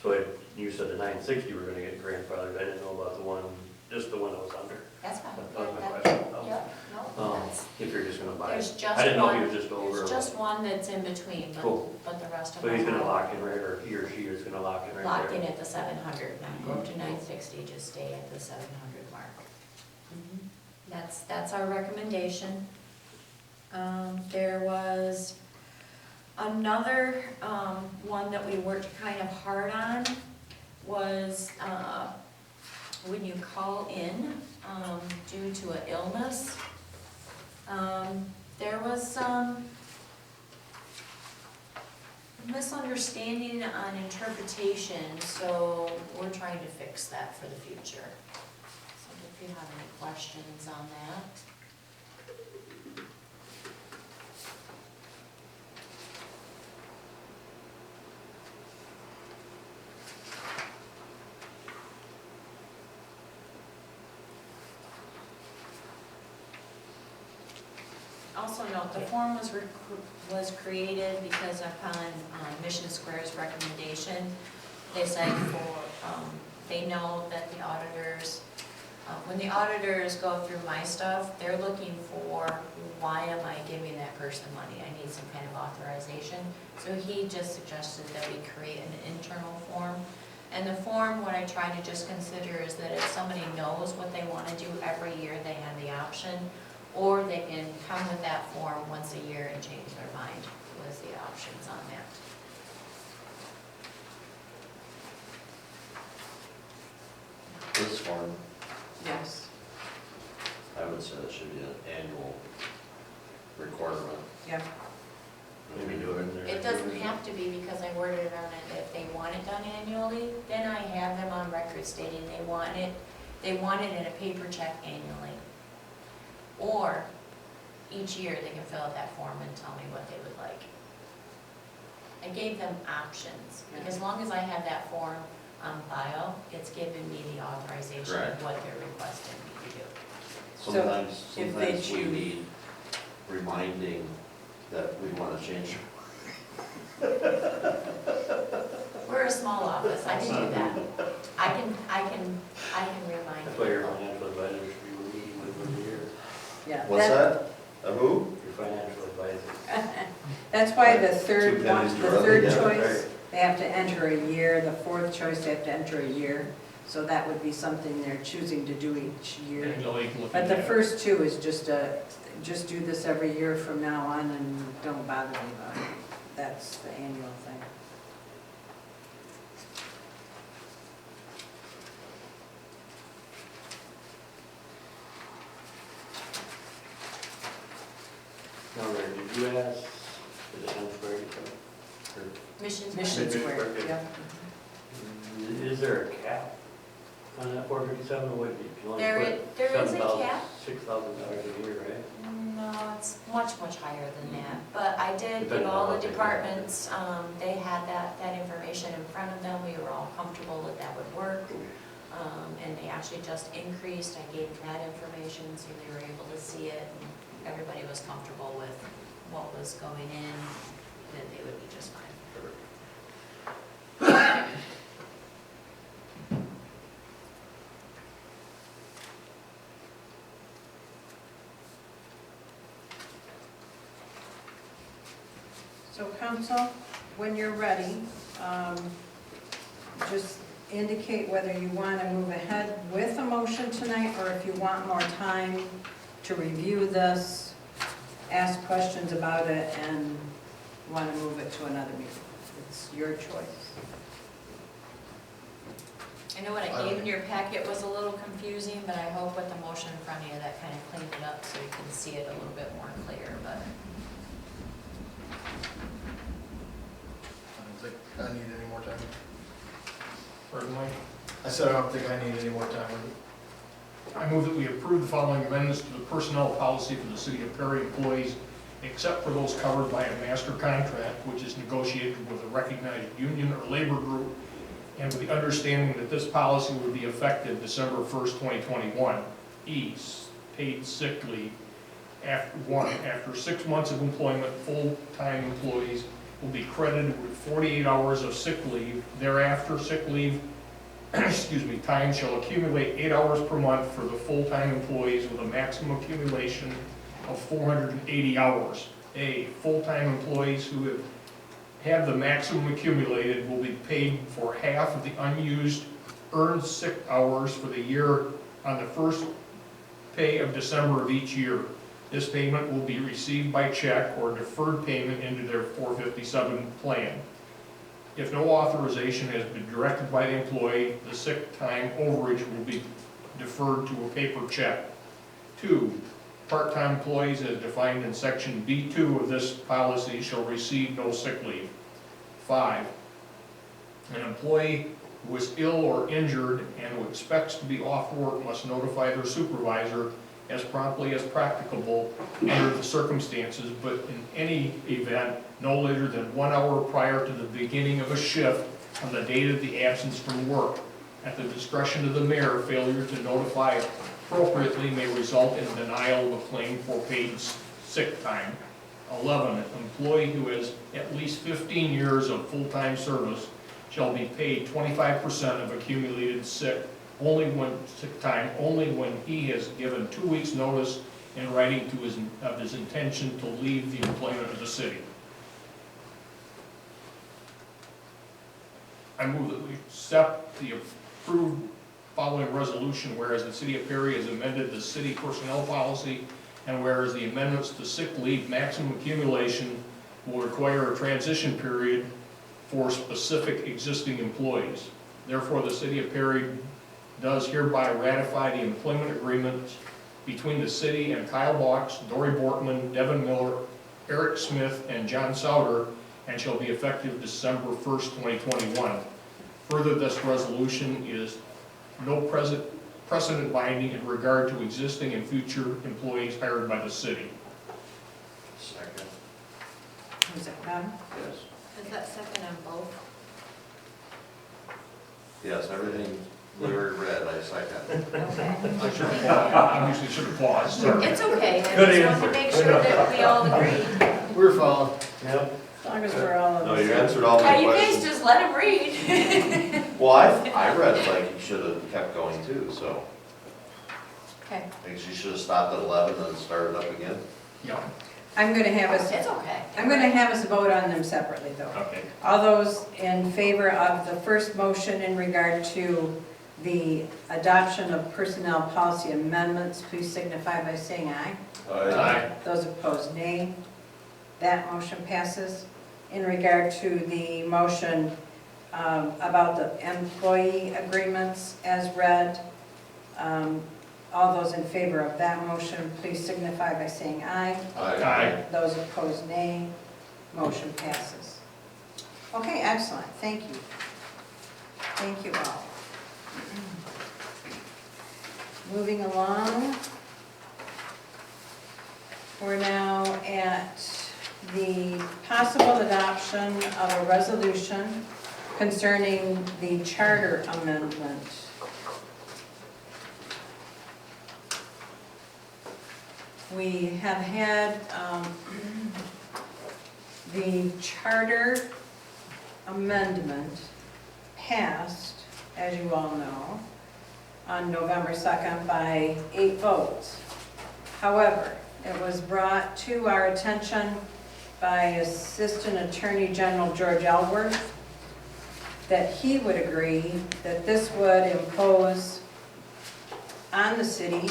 Speaker 9: So you said the 960 were gonna get grandfathered. I didn't know about the one, just the one that was under.
Speaker 3: That's fine.
Speaker 9: That was my
Speaker 3: Yeah,
Speaker 9: question.
Speaker 3: Yep, no, that's,
Speaker 9: If you're just gonna buy
Speaker 3: there's
Speaker 9: it.
Speaker 3: just
Speaker 9: I didn't know if he
Speaker 3: one,
Speaker 9: was just over.
Speaker 3: there's just one that's in between,
Speaker 9: Cool.
Speaker 3: but the rest of
Speaker 9: So
Speaker 3: them
Speaker 9: he's gonna
Speaker 3: are
Speaker 9: lock in right, or he or she is gonna lock in right there?
Speaker 3: locked in at the 700, not go to 960, just stay at the 700 mark. That's our recommendation. There was another one that we worked kind of hard on, was when you call in due to an illness. There was some misunderstanding on interpretation, so we're trying to fix that for the future. So if you have any questions on that. Also note, the form was created because upon Mission Square's recommendation, they said they know that the auditors, when the auditors go through my stuff, they're looking for, why am I giving that person money? I need some kind of authorization. So he just suggested that we create an internal form. And the form, what I try to just consider is that if somebody knows what they want to do every year, they have the option, or they can come with that form once a year and change their mind, was the options on that.
Speaker 6: This form,
Speaker 2: Yes.
Speaker 6: I would say that should be an annual requirement.
Speaker 2: Yep.
Speaker 9: Maybe do it in there.
Speaker 3: It doesn't have to be because I worded it on it, if they want it done annually, then I have them on record stating they want it in a paper check annually. Or each year they can fill out that form and tell me what they would like. I gave them options, because as long as I have that form on file, it's giving me the authorization of
Speaker 6: Correct.
Speaker 3: what they're requesting me to do.
Speaker 6: Sometimes
Speaker 2: if they
Speaker 6: we
Speaker 2: choose-
Speaker 6: need reminding that we want to change.
Speaker 3: We're a small office, I can do that. I can remind
Speaker 9: That's why your
Speaker 3: people.
Speaker 9: financial advisor should be meeting with them.
Speaker 2: Yeah.
Speaker 6: What's that? A who?
Speaker 9: Your financial advisor.
Speaker 2: That's why the
Speaker 6: Two
Speaker 2: third one,
Speaker 6: pennies to
Speaker 2: the
Speaker 6: rub
Speaker 2: third
Speaker 6: together.
Speaker 2: choice, they have to enter a year, the fourth choice, they have to enter a year. So that would be something they're choosing to do each year.
Speaker 5: Annually looking
Speaker 2: But the
Speaker 5: at.
Speaker 2: first two is just do this every year from now on and don't bother me about it. That's the annual thing.
Speaker 9: Now, Mary, did you ask, is it Hansberry?
Speaker 3: Missions.
Speaker 2: Mission
Speaker 9: Mission
Speaker 2: Square,
Speaker 9: Square,
Speaker 2: yeah.
Speaker 9: Is there a cap on that 457, or what, you can only
Speaker 3: There
Speaker 9: put
Speaker 3: is a cap.
Speaker 9: $6,000 a year, right?
Speaker 3: No, it's much, much higher than that, but I did give
Speaker 9: Depending on
Speaker 3: all
Speaker 9: what
Speaker 3: the
Speaker 9: they do.
Speaker 3: departments, they had that information in front of them, we were all comfortable that that would work. And they actually just increased, I gave them that information, so they were able to see it, and everybody was comfortable with what was going in, that they would be just fine.
Speaker 2: So council, when you're ready, just indicate whether you want to move ahead with a motion tonight, or if you want more time to review this, ask questions about it, and want to move it to another meeting. It's your choice.
Speaker 3: I know what I gave in your packet was a little confusing, but I hope with the motion in front of you, that kind of cleaned it up so you can see it a little bit more clear, but.
Speaker 7: I don't think I need any more time.
Speaker 5: Pardon, Mike?
Speaker 7: I said I don't think I need any more time.
Speaker 5: I move that we approve the following amendments to the personnel policy for the City of Perry employees, except for those covered by a master contract, which is negotiated with a recognized union or labor group, and with the understanding that this policy would be effective December 1st, 2021. E, paid sick leave. After 6 months of employment, full-time employees will be credited with 48 hours of sick leave. Thereafter, sick leave time shall accumulate 8 hours per month for the full-time employees with a maximum accumulation of 480 hours. A, full-time employees who have the maximum accumulated will be paid for half of the unused earned sick hours for the year on the first pay of December of each year. This payment will be received by check or deferred payment into their 457 plan. If no authorization has been directed by the employee, the sick time overage will be deferred to a paper check. 2, part-time employees as defined in section B2 of this policy shall receive no sick leave. 5, an employee who is ill or injured and who expects to be off work must notify their supervisor as promptly as practicable under the circumstances, but in any event, no later than 1 hour prior to the beginning of a shift on the date of the absence from work. At the discretion of the mayor, failure to notify appropriately may result in denial of a claim for paid sick time. 11, an employee who has at least 15 years of full-time service shall be paid 25% of accumulated sick time only when he has given 2 weeks' notice in writing to his intention to leave the employment of the city. I move that we accept the approved following resolution, whereas the City of Perry has amended the city personnel policy, and whereas the amendments to sick leave maximum accumulation will require a transition period for specific existing employees. Therefore, the City of Perry does hereby ratify the employment agreements between the city and Kyle Box, Dory Bortman, Devin Miller, Eric Smith, and John Souter, and shall be effective December 1st, 2021. Further, this resolution is no precedent binding in regard to existing and future employees hired by the city.
Speaker 6: Second.
Speaker 2: Was it done?
Speaker 6: Yes.
Speaker 3: Is that second on both?
Speaker 6: Yes, everything Larry read, I second.
Speaker 3: Okay.
Speaker 5: I should have paused. I usually should have paused. Sorry.
Speaker 3: It's okay, I
Speaker 9: Good
Speaker 3: just wanted
Speaker 9: answer.
Speaker 3: to make sure that we all agree.
Speaker 7: We're following.
Speaker 9: Yep.
Speaker 2: As long as we're all on
Speaker 6: No,
Speaker 2: the
Speaker 6: you
Speaker 2: same.
Speaker 6: answered all
Speaker 3: Yeah,
Speaker 6: my
Speaker 3: you guys
Speaker 6: questions.
Speaker 3: just let him read.
Speaker 6: Well, I read it like you should have kept going too, so.
Speaker 3: Okay,
Speaker 6: Think you should have stopped at 11 and started up again?
Speaker 5: Yeah,
Speaker 2: I'm gonna have us,
Speaker 3: it's okay.
Speaker 2: I'm gonna have us vote on them separately though.
Speaker 5: okay.
Speaker 2: All those in favor of the first motion in regard to the adoption of personnel policy amendments, please signify by saying aye.
Speaker 5: Aye.
Speaker 2: Those opposed, nay. That motion passes. In regard to the motion about the employee agreements as read, all those in favor of that motion, please signify by saying aye.
Speaker 5: Aye.
Speaker 2: Those opposed, nay. Motion passes. Okay, excellent, thank you. Thank you all. Moving along. We're now at the possible adoption of a resolution concerning the charter amendment. We have had the charter amendment passed, as you all know, on November 2nd by 8 votes. However, it was brought to our attention by Assistant Attorney General George Elworth that he would agree that this would impose on the city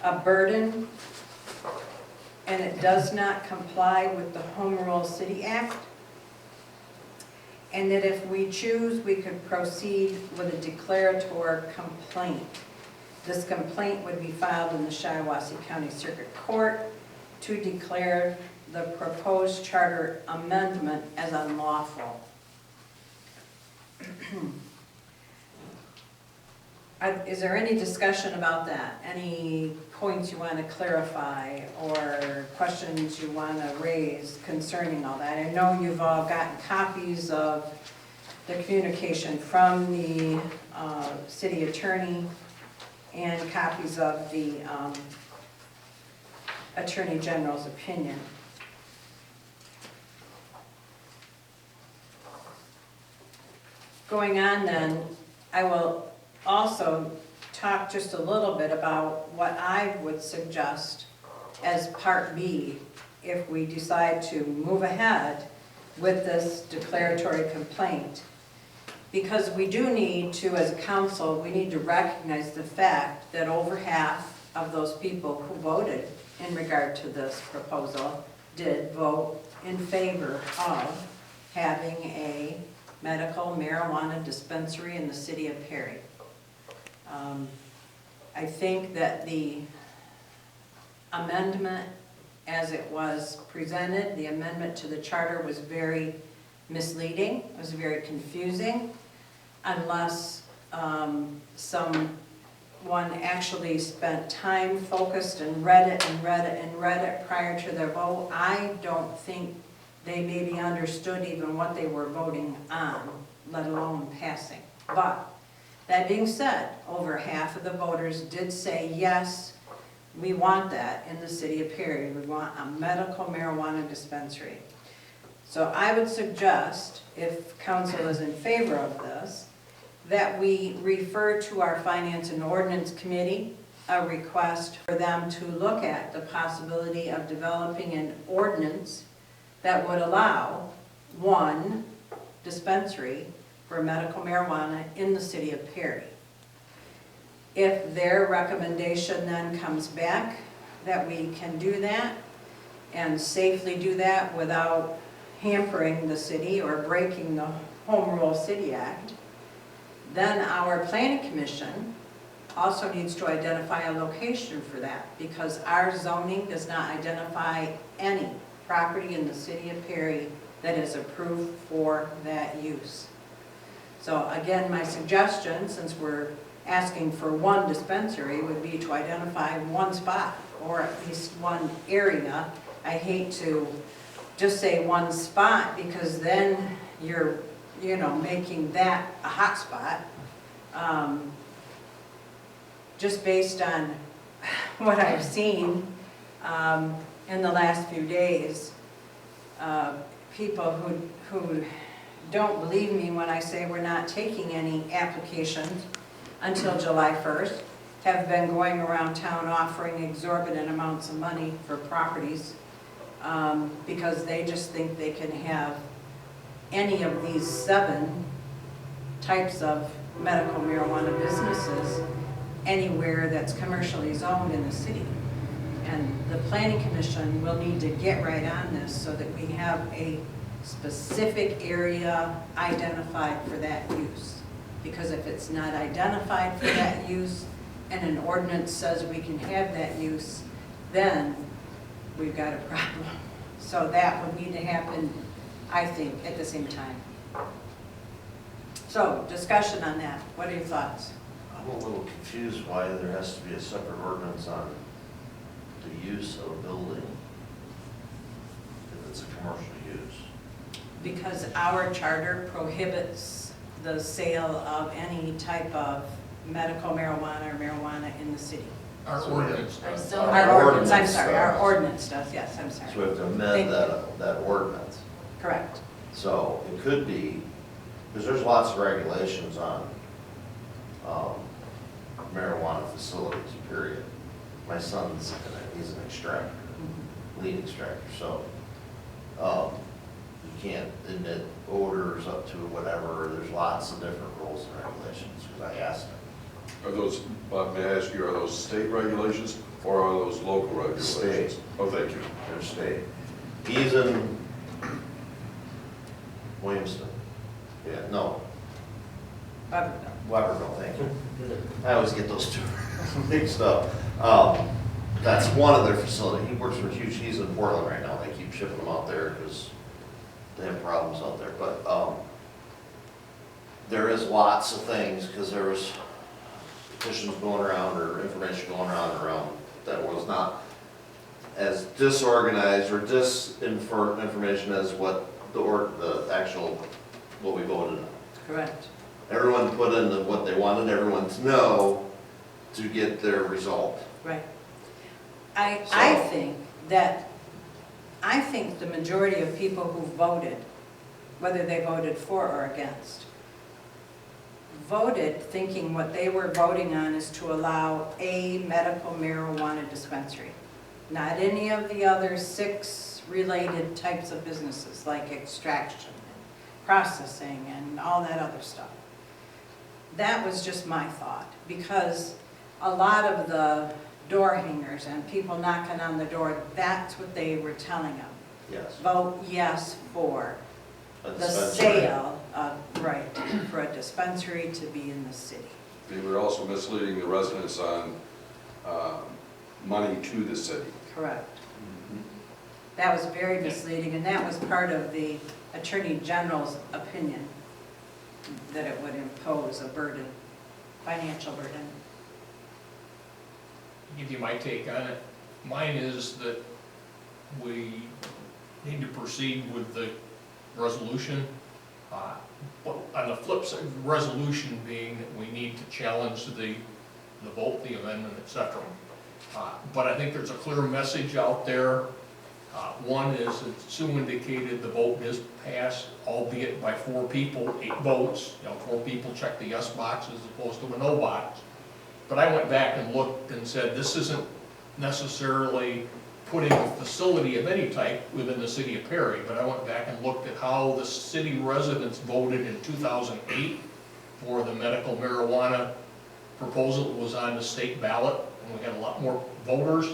Speaker 2: a burden, and it does not comply with the Home Rule City Act, and that if we choose, we could proceed with a declaratory complaint. This complaint would be filed in the Shiawassee County Circuit Court to declare the proposed charter amendment as unlawful. Is there any discussion about that? Any points you want to clarify or questions you want to raise concerning all that? I know you've all gotten copies of the communication from the city attorney and copies of the Attorney General's opinion. Going on then, I will also talk just a little bit about what I would suggest as Part B if we decide to move ahead with this declaratory complaint. Because we do need to, as a council, we need to recognize the fact that over half of those people who voted in regard to this proposal did vote in favor of having a medical marijuana dispensary in the city of Perry. I think that the amendment as it was presented, the amendment to the charter was very misleading, it was very confusing, unless someone actually spent time focused and read it and read it and read it prior to their vote. I don't think they maybe understood even what they were voting on, let alone passing. But that being said, over half of the voters did say, yes, we want that in the city of Perry. We want a medical marijuana dispensary. So I would suggest, if council is in favor of this, that we refer to our Finance and Ordinance Committee a request for them to look at the possibility of developing an ordinance that would allow one dispensary for medical marijuana in the city of Perry. If their recommendation then comes back that we can do that and safely do that without hampering the city or breaking the Home Rule City Act, then our planning commission also needs to identify a location for that, because our zoning does not identify any property in the city of Perry that is approved for that use. So again, my suggestion, since we're asking for one dispensary, would be to identify one spot, or at least one area. I hate to just say one spot, because then you're, making that a hot spot. Just based on what I've seen in the last few days, people who don't believe me when I say we're not taking any applications until July 1st. have been going around town offering exorbitant amounts of money for properties because they just think they can have any of these 7 types of medical marijuana businesses anywhere that's commercially zoned in the city. And the planning commission will need to get right on this so that we have a specific area identified for that use. Because if it's not identified for that use and an ordinance says we can have that use, then we've got a problem. So that would need to happen, I think, at the same time. So, discussion on that. What are your thoughts?
Speaker 6: I'm a little confused why there has to be a separate ordinance on the use of a building if it's a commercial use.
Speaker 2: Because our charter prohibits the sale of any type of medical marijuana or marijuana in the city.
Speaker 5: Our
Speaker 6: So
Speaker 5: ordinance
Speaker 3: I'm
Speaker 5: does.
Speaker 3: still.
Speaker 2: Our ordinance, I'm
Speaker 6: ordinance
Speaker 2: sorry, our
Speaker 6: does.
Speaker 2: ordinance does, yes, I'm sorry.
Speaker 6: So we have to
Speaker 2: Thank
Speaker 6: amend
Speaker 2: you.
Speaker 6: that ordinance.
Speaker 2: Correct.
Speaker 6: So it could be, because there's lots of regulations on marijuana facilities, period. My son's, he's an extractor, lead extractor, so you can't emit odors up to whatever, there's lots of different rules and regulations, because I asked him.
Speaker 4: Are those, may I ask you, are those state regulations or are those local regulations?
Speaker 6: State.
Speaker 4: Oh, thank you.
Speaker 6: Their state. He's in Williamston. Yeah, no, Weberville, thank you. I always get those two mixed up. That's one of their facilities. He works for huge, he's in Portland right now. They keep shipping them out there because they have problems out there. But there is lots of things, because there was petitions going around or information going around that was not as disorganized or disinformation as what the actual, what we voted on.
Speaker 2: Correct.
Speaker 6: Everyone put in what they wanted everyone to know to get their result.
Speaker 2: Right. I think the majority of people who voted, whether they voted for or against, voted thinking what they were voting on is to allow a medical marijuana dispensary, not any of the other 6 related types of businesses like extraction, and processing, and all that other stuff. That was just my thought, because a lot of the door hangers and people knocking on the door, that's what they were telling them.
Speaker 6: Yes.
Speaker 2: Vote yes for
Speaker 6: A
Speaker 2: the
Speaker 6: dispensary.
Speaker 2: sale of, right, for a dispensary to be in the city.
Speaker 4: They were also misleading the residents on money to the city.
Speaker 2: Correct. That was very misleading, and that was part of the Attorney General's opinion, that it would impose a burden, financial burden.
Speaker 5: Give you my take on it. Mine is that we need to proceed with the resolution. But on the flip side, the resolution being that we need to challenge the vote, the amendment, et cetera. But I think there's a clear message out there. One is, as Sue indicated, the vote is passed, albeit by 4 people, 8 votes. 4 people checked the yes box as opposed to a no box. But I went back and looked and said, this isn't necessarily putting a facility of any type within the city of Perry, but I went back and looked at how the city residents voted in 2008 for the medical marijuana proposal that was on the state ballot, and we had a lot more voters.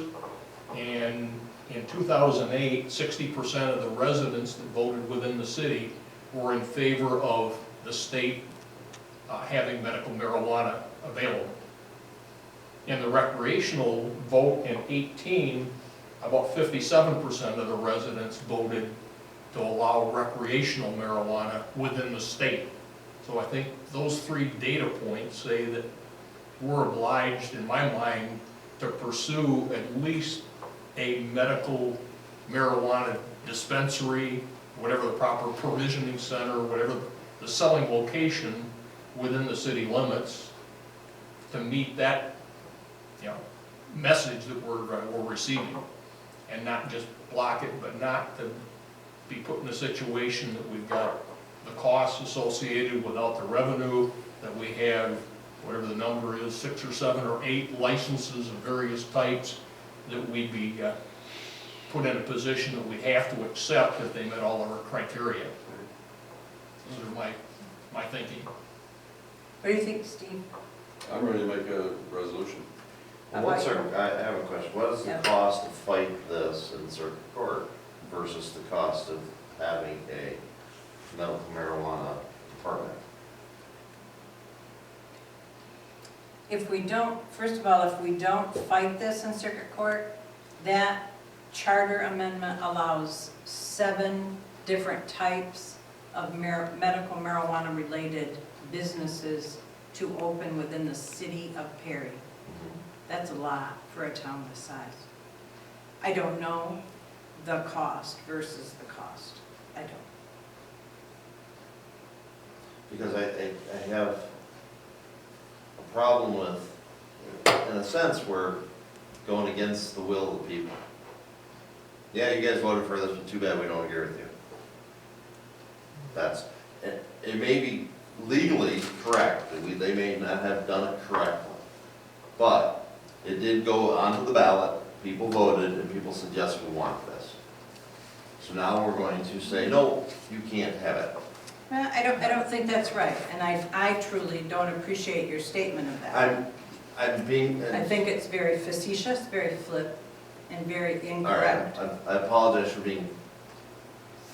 Speaker 5: And in 2008, 60% of the residents that voted within the city were in favor of the state having medical marijuana available. In the recreational vote in 18, about 57% of the residents voted to allow recreational marijuana within the state. So I think those 3 data points say that we're obliged, in my mind, to pursue at least a medical marijuana dispensary, whatever the proper provisioning center, whatever the selling location within the city limits, to meet that, message that we're receiving, and not just block it, but not to be put in a situation that we've got the costs associated without the revenue, that we have whatever the number is, 6 or 7 or 8 licenses of various types, that we'd be put in a position that we'd have to accept if they met all of our criteria. Those are my thinking.
Speaker 2: What do you think, Steve?
Speaker 4: I'm ready to make a resolution.
Speaker 2: How
Speaker 6: What's
Speaker 2: about
Speaker 6: our, I have a question, what is the
Speaker 2: Yeah.
Speaker 6: cost to fight this in circuit court versus the cost of having a medical marijuana department?
Speaker 2: If we don't, first of all, if we don't fight this in circuit court, that charter amendment allows 7 different types of medical marijuana-related businesses to open within the city of Perry. That's a lot for a town this size. I don't know the cost versus the cost. I don't.
Speaker 6: Because I have a problem with, in a sense, we're going against the will of the people. Yeah, you guys voted for this, but too bad we don't agree with you. That's, it may be legally correct, they may not have done it correctly, but it did go onto the ballot, people voted, and people said, yes, we want this. So now we're going to say, no, you can't have it.
Speaker 2: Well, I don't think that's right, and I truly don't appreciate your statement of that.
Speaker 6: I'm being.
Speaker 2: I think it's very facetious, very flip, and very
Speaker 6: All right,
Speaker 2: incorrect.
Speaker 6: I apologize for being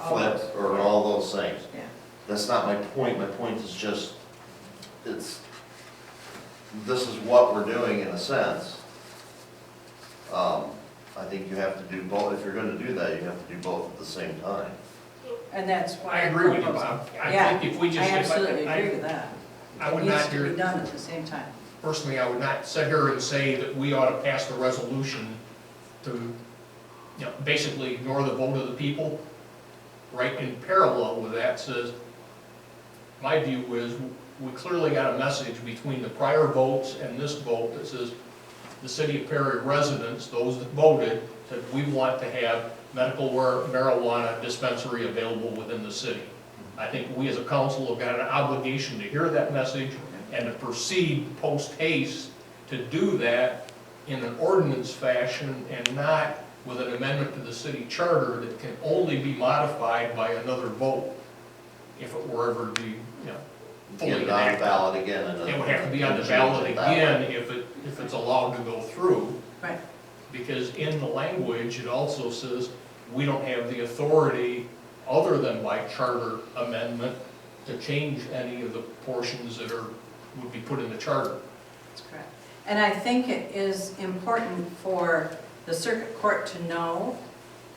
Speaker 2: All
Speaker 6: flipped
Speaker 2: those,
Speaker 6: or
Speaker 2: yeah.
Speaker 6: all those things.
Speaker 2: Yeah.
Speaker 6: That's not my point is just, this is what we're doing in a sense. I think you have to do both, if you're gonna do that, you have to do both at the same time.
Speaker 2: And that's why.
Speaker 5: I agree with you, Bob.
Speaker 2: Yeah,
Speaker 5: I think if we just.
Speaker 2: I
Speaker 5: if
Speaker 2: absolutely agree with that.
Speaker 5: I would
Speaker 2: It
Speaker 5: not
Speaker 2: needs to be
Speaker 5: hear,
Speaker 2: done at the same time.
Speaker 5: personally, I would not sit here and say that we ought to pass the resolution to, basically ignore the vote of the people. Right in parallel with that says, my view is, we clearly got a message between the prior votes and this vote that says, the city of Perry residents, those that voted, said we want to have medical marijuana dispensary available within the city. I think we as a council have got an obligation to hear that message and to proceed post haste to do that in an ordinance fashion and not with an amendment to the city charter that can only be modified by another vote if it were ever to be, fully
Speaker 6: Get it on the
Speaker 5: enacted.
Speaker 6: ballot again. And
Speaker 5: It would have to be on the ballot again if it's allowed to go through.
Speaker 2: Right.
Speaker 5: Because in the language, it also says, we don't have the authority, other than by charter amendment, to change any of the portions that would be put in the charter.
Speaker 2: That's correct. And I think it is important for the circuit court to know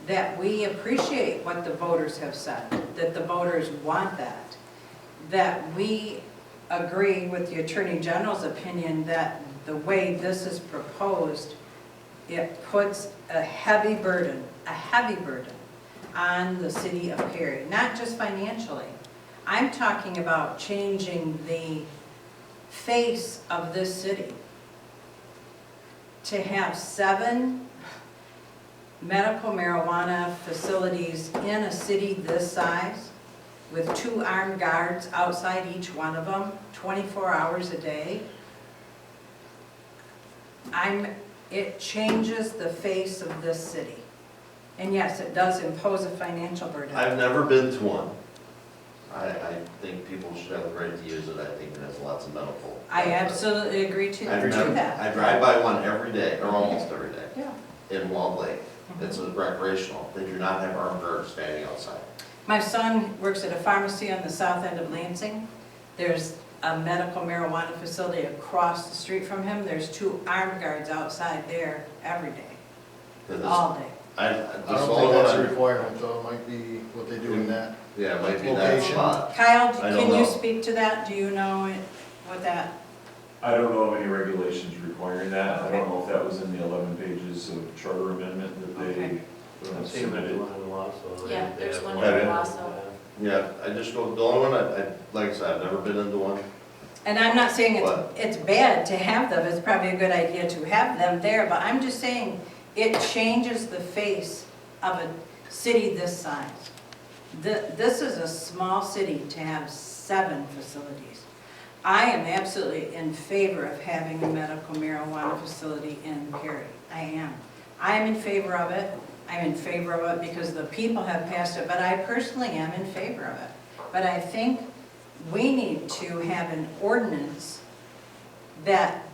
Speaker 2: that we appreciate what the voters have said, that the voters want that we agree with the Attorney General's opinion that the way this is proposed, it puts a heavy burden on the city of Perry, not just financially. I'm talking about changing the face of this city. To have 7 medical marijuana facilities in a city this size, with 2 armed guards outside each one of them, 24 hours a day, it changes the face of this city. And yes, it does impose a financial burden.
Speaker 6: I've never been to one. I think people should have the right to use it, I think it has lots of medical.
Speaker 2: I absolutely agree to that.
Speaker 6: I drive by one every day, or almost every day,
Speaker 2: Yeah.
Speaker 6: in Walled Lake. It's a recreational, they do not have armed guards standing outside.
Speaker 2: My son works at a pharmacy on the south end of Lansing. There's a medical marijuana facility across the street from him. There's 2 armed guards outside there every day,
Speaker 6: 'Cause
Speaker 2: all day.
Speaker 7: I don't think that's a requirement, though, it might be what they do in that.
Speaker 6: Yeah, it might be that
Speaker 7: Location.
Speaker 6: spot.
Speaker 2: Kyle,
Speaker 6: I don't
Speaker 2: can you
Speaker 6: know.
Speaker 2: speak to that? Do you know what that?
Speaker 10: I don't know of any regulations requiring that. I
Speaker 2: Okay.
Speaker 10: don't know if that was in the 11 pages of charter amendment that they
Speaker 2: Okay.
Speaker 9: I've seen them do
Speaker 10: submitted.
Speaker 9: one in Wausau.
Speaker 3: Yeah,
Speaker 9: They
Speaker 3: there's
Speaker 9: have
Speaker 3: one
Speaker 6: in
Speaker 3: Wausau.
Speaker 6: Yeah, I just go, the only one, like I said, I've never been into one.
Speaker 2: And I'm not saying
Speaker 6: What?
Speaker 2: it's bad to have them. It's probably a good idea to have them there, but I'm just saying it changes the face of a city this size. This is a small city to have 7 facilities. I am absolutely in favor of having a medical marijuana facility in Perry. I am. I'm in favor of it. I'm in favor of it because the people have passed it, but I personally am in favor of it. But I think we need to have an ordinance that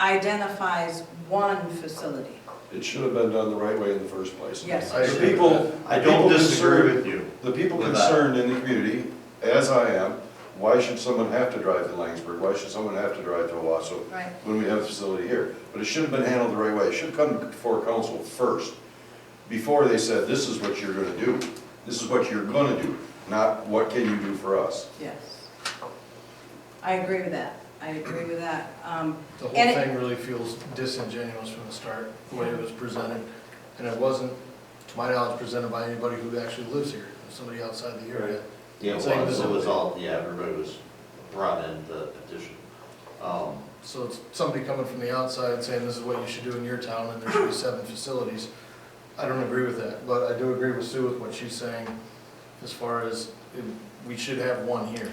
Speaker 2: identifies one facility.
Speaker 4: It should have been done the right way in the first place.
Speaker 2: Yes.
Speaker 7: I
Speaker 4: The
Speaker 7: agree with
Speaker 4: people,
Speaker 7: that.
Speaker 6: I don't
Speaker 4: people
Speaker 6: disagree
Speaker 4: concerned-
Speaker 6: with you.
Speaker 4: The people
Speaker 6: with that.
Speaker 4: concerned in the community, as I am, why should someone have to drive to Langsberg? Why should someone have to drive to Owasso
Speaker 2: Right.
Speaker 4: when we have a facility here? But it should have been handled the right way. It should have come before council first, before they said, this is what you're gonna do. This is what you're gonna do, not what can you do for us.
Speaker 2: Yes. I agree with that. I agree with that.
Speaker 7: The whole
Speaker 2: And it-
Speaker 7: thing really feels disingenuous from the start, the way it was presented. And it wasn't, to my knowledge, presented by anybody who actually lives here, somebody outside the area.
Speaker 6: Yeah,
Speaker 7: Saying this
Speaker 6: it
Speaker 7: is-
Speaker 6: was all, yeah, everybody was brought in the petition.
Speaker 7: So it's somebody coming from the outside saying this is what you should do in your town and there should be 7 facilities. I don't agree with that, but I do agree with Sue with what she's saying as far as we should have one here.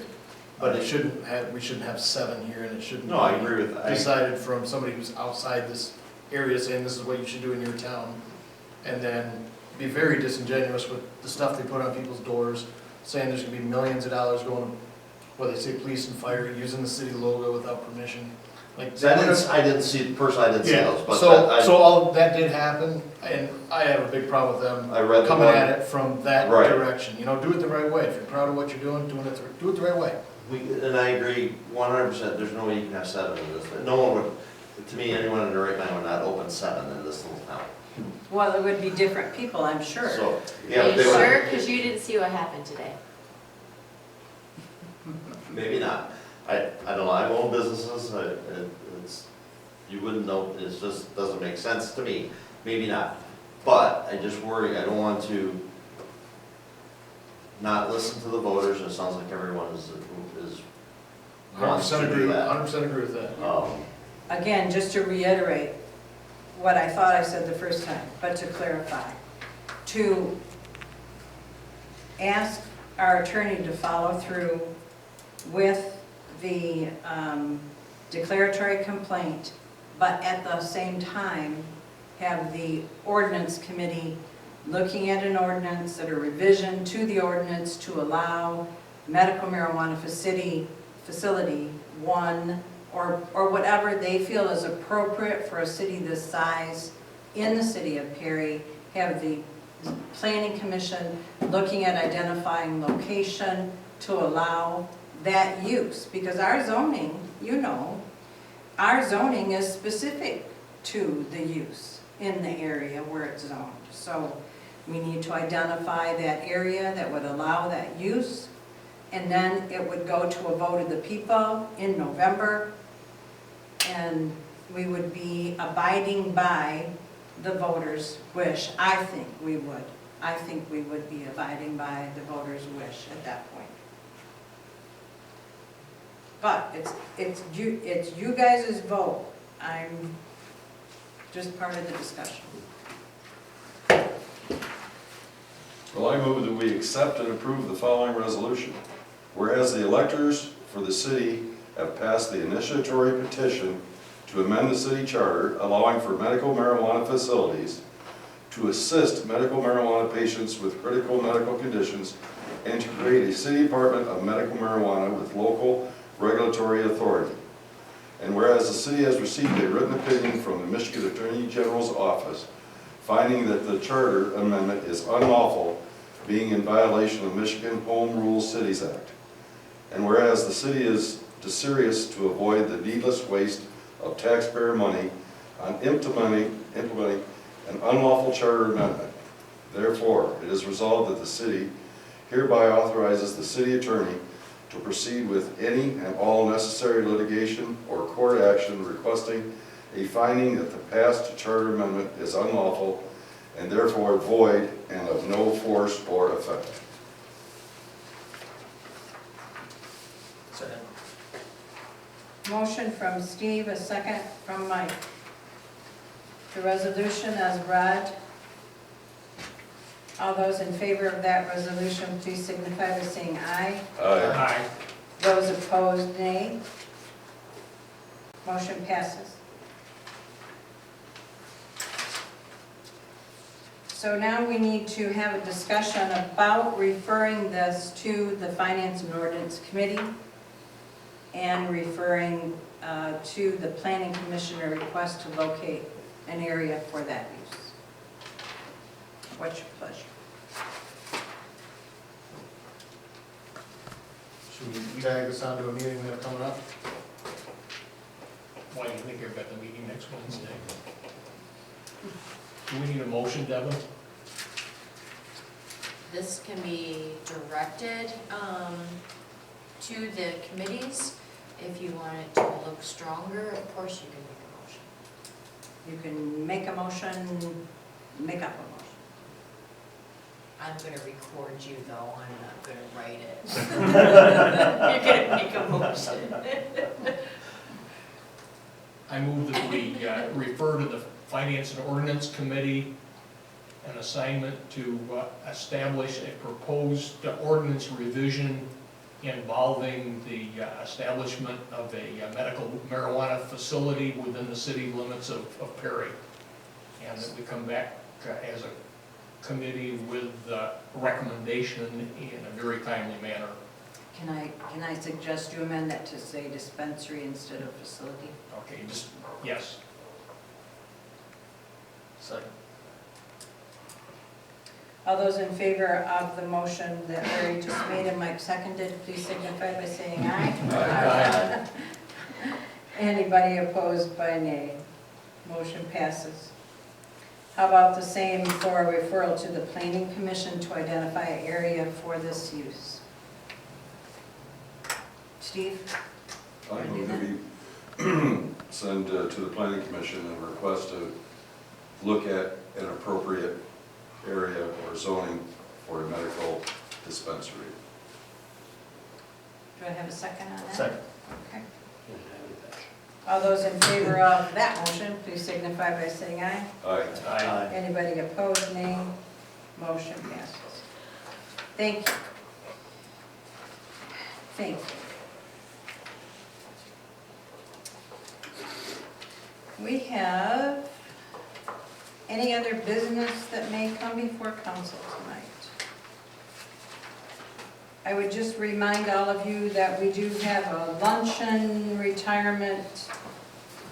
Speaker 7: But we shouldn't have 7 here and it shouldn't
Speaker 6: No, I
Speaker 7: be
Speaker 6: agree with that.
Speaker 7: decided from somebody who's outside this area saying this is what you should do in your town. And then be very disingenuous with the stuff they put on people's doors, saying there's gonna be millions of dollars going to, what they say, police and fire, using the city logo without permission. Like,
Speaker 6: So I didn't see, personally, I didn't see
Speaker 7: yeah,
Speaker 6: those, but
Speaker 7: so all that did happen, and I have a big problem with them
Speaker 6: I read the
Speaker 7: coming
Speaker 6: one.
Speaker 7: at it from that
Speaker 6: Right.
Speaker 7: direction. You know, do it the right way. If you're proud of what you're doing, do it the right way.
Speaker 6: And I agree 100%, there's no way you can have 7 in this. No one would, to me, anyone in the right mind would not open 7 in this little town.
Speaker 2: Well, it would be different people, I'm sure.
Speaker 6: So, yeah,
Speaker 3: Are
Speaker 6: but
Speaker 3: you
Speaker 6: they would.
Speaker 3: sure? Because you didn't see what happened today.
Speaker 6: Maybe not. I don't know, I've owned businesses, you wouldn't know, it just doesn't make sense to me. Maybe not. But I just worry, I don't want to not listen to the voters, and it sounds like everyone is wants
Speaker 7: 100%
Speaker 6: to
Speaker 7: agree,
Speaker 6: do that.
Speaker 7: 100% agree with that.
Speaker 2: Again, just to reiterate what I thought I said the first time, but to clarify, to ask our attorney to follow through with the declaratory complaint, but at the same time, have the ordinance committee looking at an ordinance, at a revision to the ordinance to allow medical marijuana facility one, or whatever they feel is appropriate for a city this size in the city of Perry, have the planning commission looking at identifying location to allow that use, because our zoning, you know, our zoning is specific to the use in the area where it's zoned. So we need to identify that area that would allow that use, and then it would go to a vote of the people in November, and we would be abiding by the voters' wish. I think we would. I think we would be abiding by the voters' wish at that point. But it's you guys' vote. I'm just part of the discussion.
Speaker 4: Well, I move that we accept and approve the following resolution. Whereas the electors for the city have passed the initiatory petition to amend the city charter allowing for medical marijuana facilities to assist medical marijuana patients with critical medical conditions and to create a city department of medical marijuana with local regulatory authority. And whereas the city has received a written opinion from the Michigan Attorney General's office finding that the charter amendment is unlawful, being in violation of Michigan Home Rule Cities Act. And whereas the city is desirous to avoid the needless waste of taxpayer money on implementing an unlawful charter amendment, therefore it is resolved that the city hereby authorizes the city attorney to proceed with any and all necessary litigation or court action requesting a finding that the passed charter amendment is unlawful and therefore void and of no force or effect.
Speaker 7: Second.
Speaker 2: Motion from Steve, a second from Mike. The resolution as read. All those in favor of that resolution, please signify by saying aye.
Speaker 5: Aye.
Speaker 2: Those opposed, nay. Motion passes. So now we need to have a discussion about referring this to the Finance and Ordinance Committee and referring to the Planning Commission a request to locate an area for that use. What's your pleasure?
Speaker 7: Should we tag this onto a meeting we have coming up?
Speaker 5: Why do you think you've got the meeting next Wednesday? Do we need a motion, Devin?
Speaker 3: This can be directed to the committees. If you want it to look stronger, of course you can make a motion.
Speaker 2: You can make a motion, make up a motion.
Speaker 3: I'm gonna record you though, I'm not gonna write it. You're gonna make a motion.
Speaker 5: I move that we refer to the Finance and Ordinance Committee an assignment to establish a proposed ordinance revision involving the establishment of a medical marijuana facility within the city limits of Perry. And that we come back as a committee with a recommendation in a very timely manner.
Speaker 2: Can I suggest you amend that to say dispensary instead of facility?
Speaker 5: Okay, just, yes.
Speaker 7: Second.
Speaker 2: All those in favor of the motion that Larry just made and Mike seconded, please signify by saying aye.
Speaker 5: Aye.
Speaker 2: Anybody opposed by nay? Motion passes. How about the same for a referral to the Planning Commission to identify an area for this use? Steve?
Speaker 4: I move that we send to the planning commission a request to look at an appropriate area or zoning for a medical dispensary.
Speaker 2: Do I have a second on that?
Speaker 7: Second.
Speaker 2: Okay. All those in favor of that motion, please signify by saying aye.
Speaker 4: Aye.
Speaker 5: Aye.
Speaker 2: Anybody opposed, nay? Motion passes. Thank you. Thank you. We have any other business that may come before council tonight? I would just remind all of you that we do have a luncheon retirement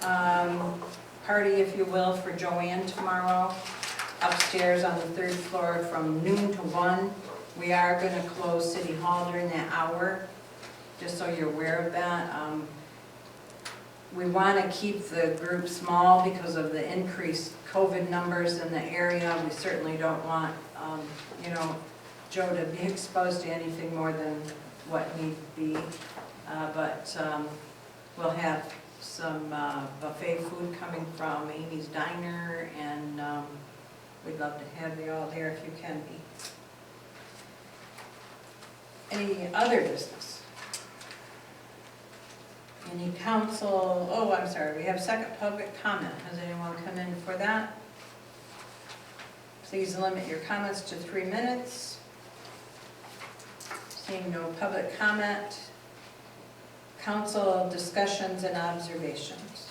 Speaker 2: party, if you will, for Joanne tomorrow, upstairs on the 3rd floor from noon to 1. We are going to close City Hall during that hour, just so you're aware of that. We want to keep the group small because of the increased COVID numbers in the area. We certainly don't want, Joe to be exposed to anything more than what need be. But we'll have some buffet food coming from Amy's Diner, and we'd love to have you all there if you can be. Any other business? Any council, I'm sorry, we have second public comment. Has anyone come in for that? Please limit your comments to 3 minutes. Seeing no public comment. Council discussions and observations.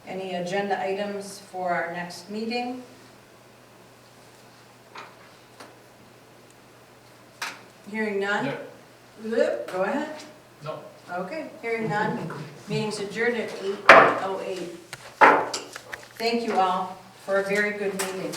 Speaker 2: Any agenda items for our next meeting? Hearing none?
Speaker 5: No.
Speaker 2: Go ahead.
Speaker 5: No.
Speaker 2: Okay, hearing none. Meeting's adjourned at 8:08. Thank you all for a very good meeting.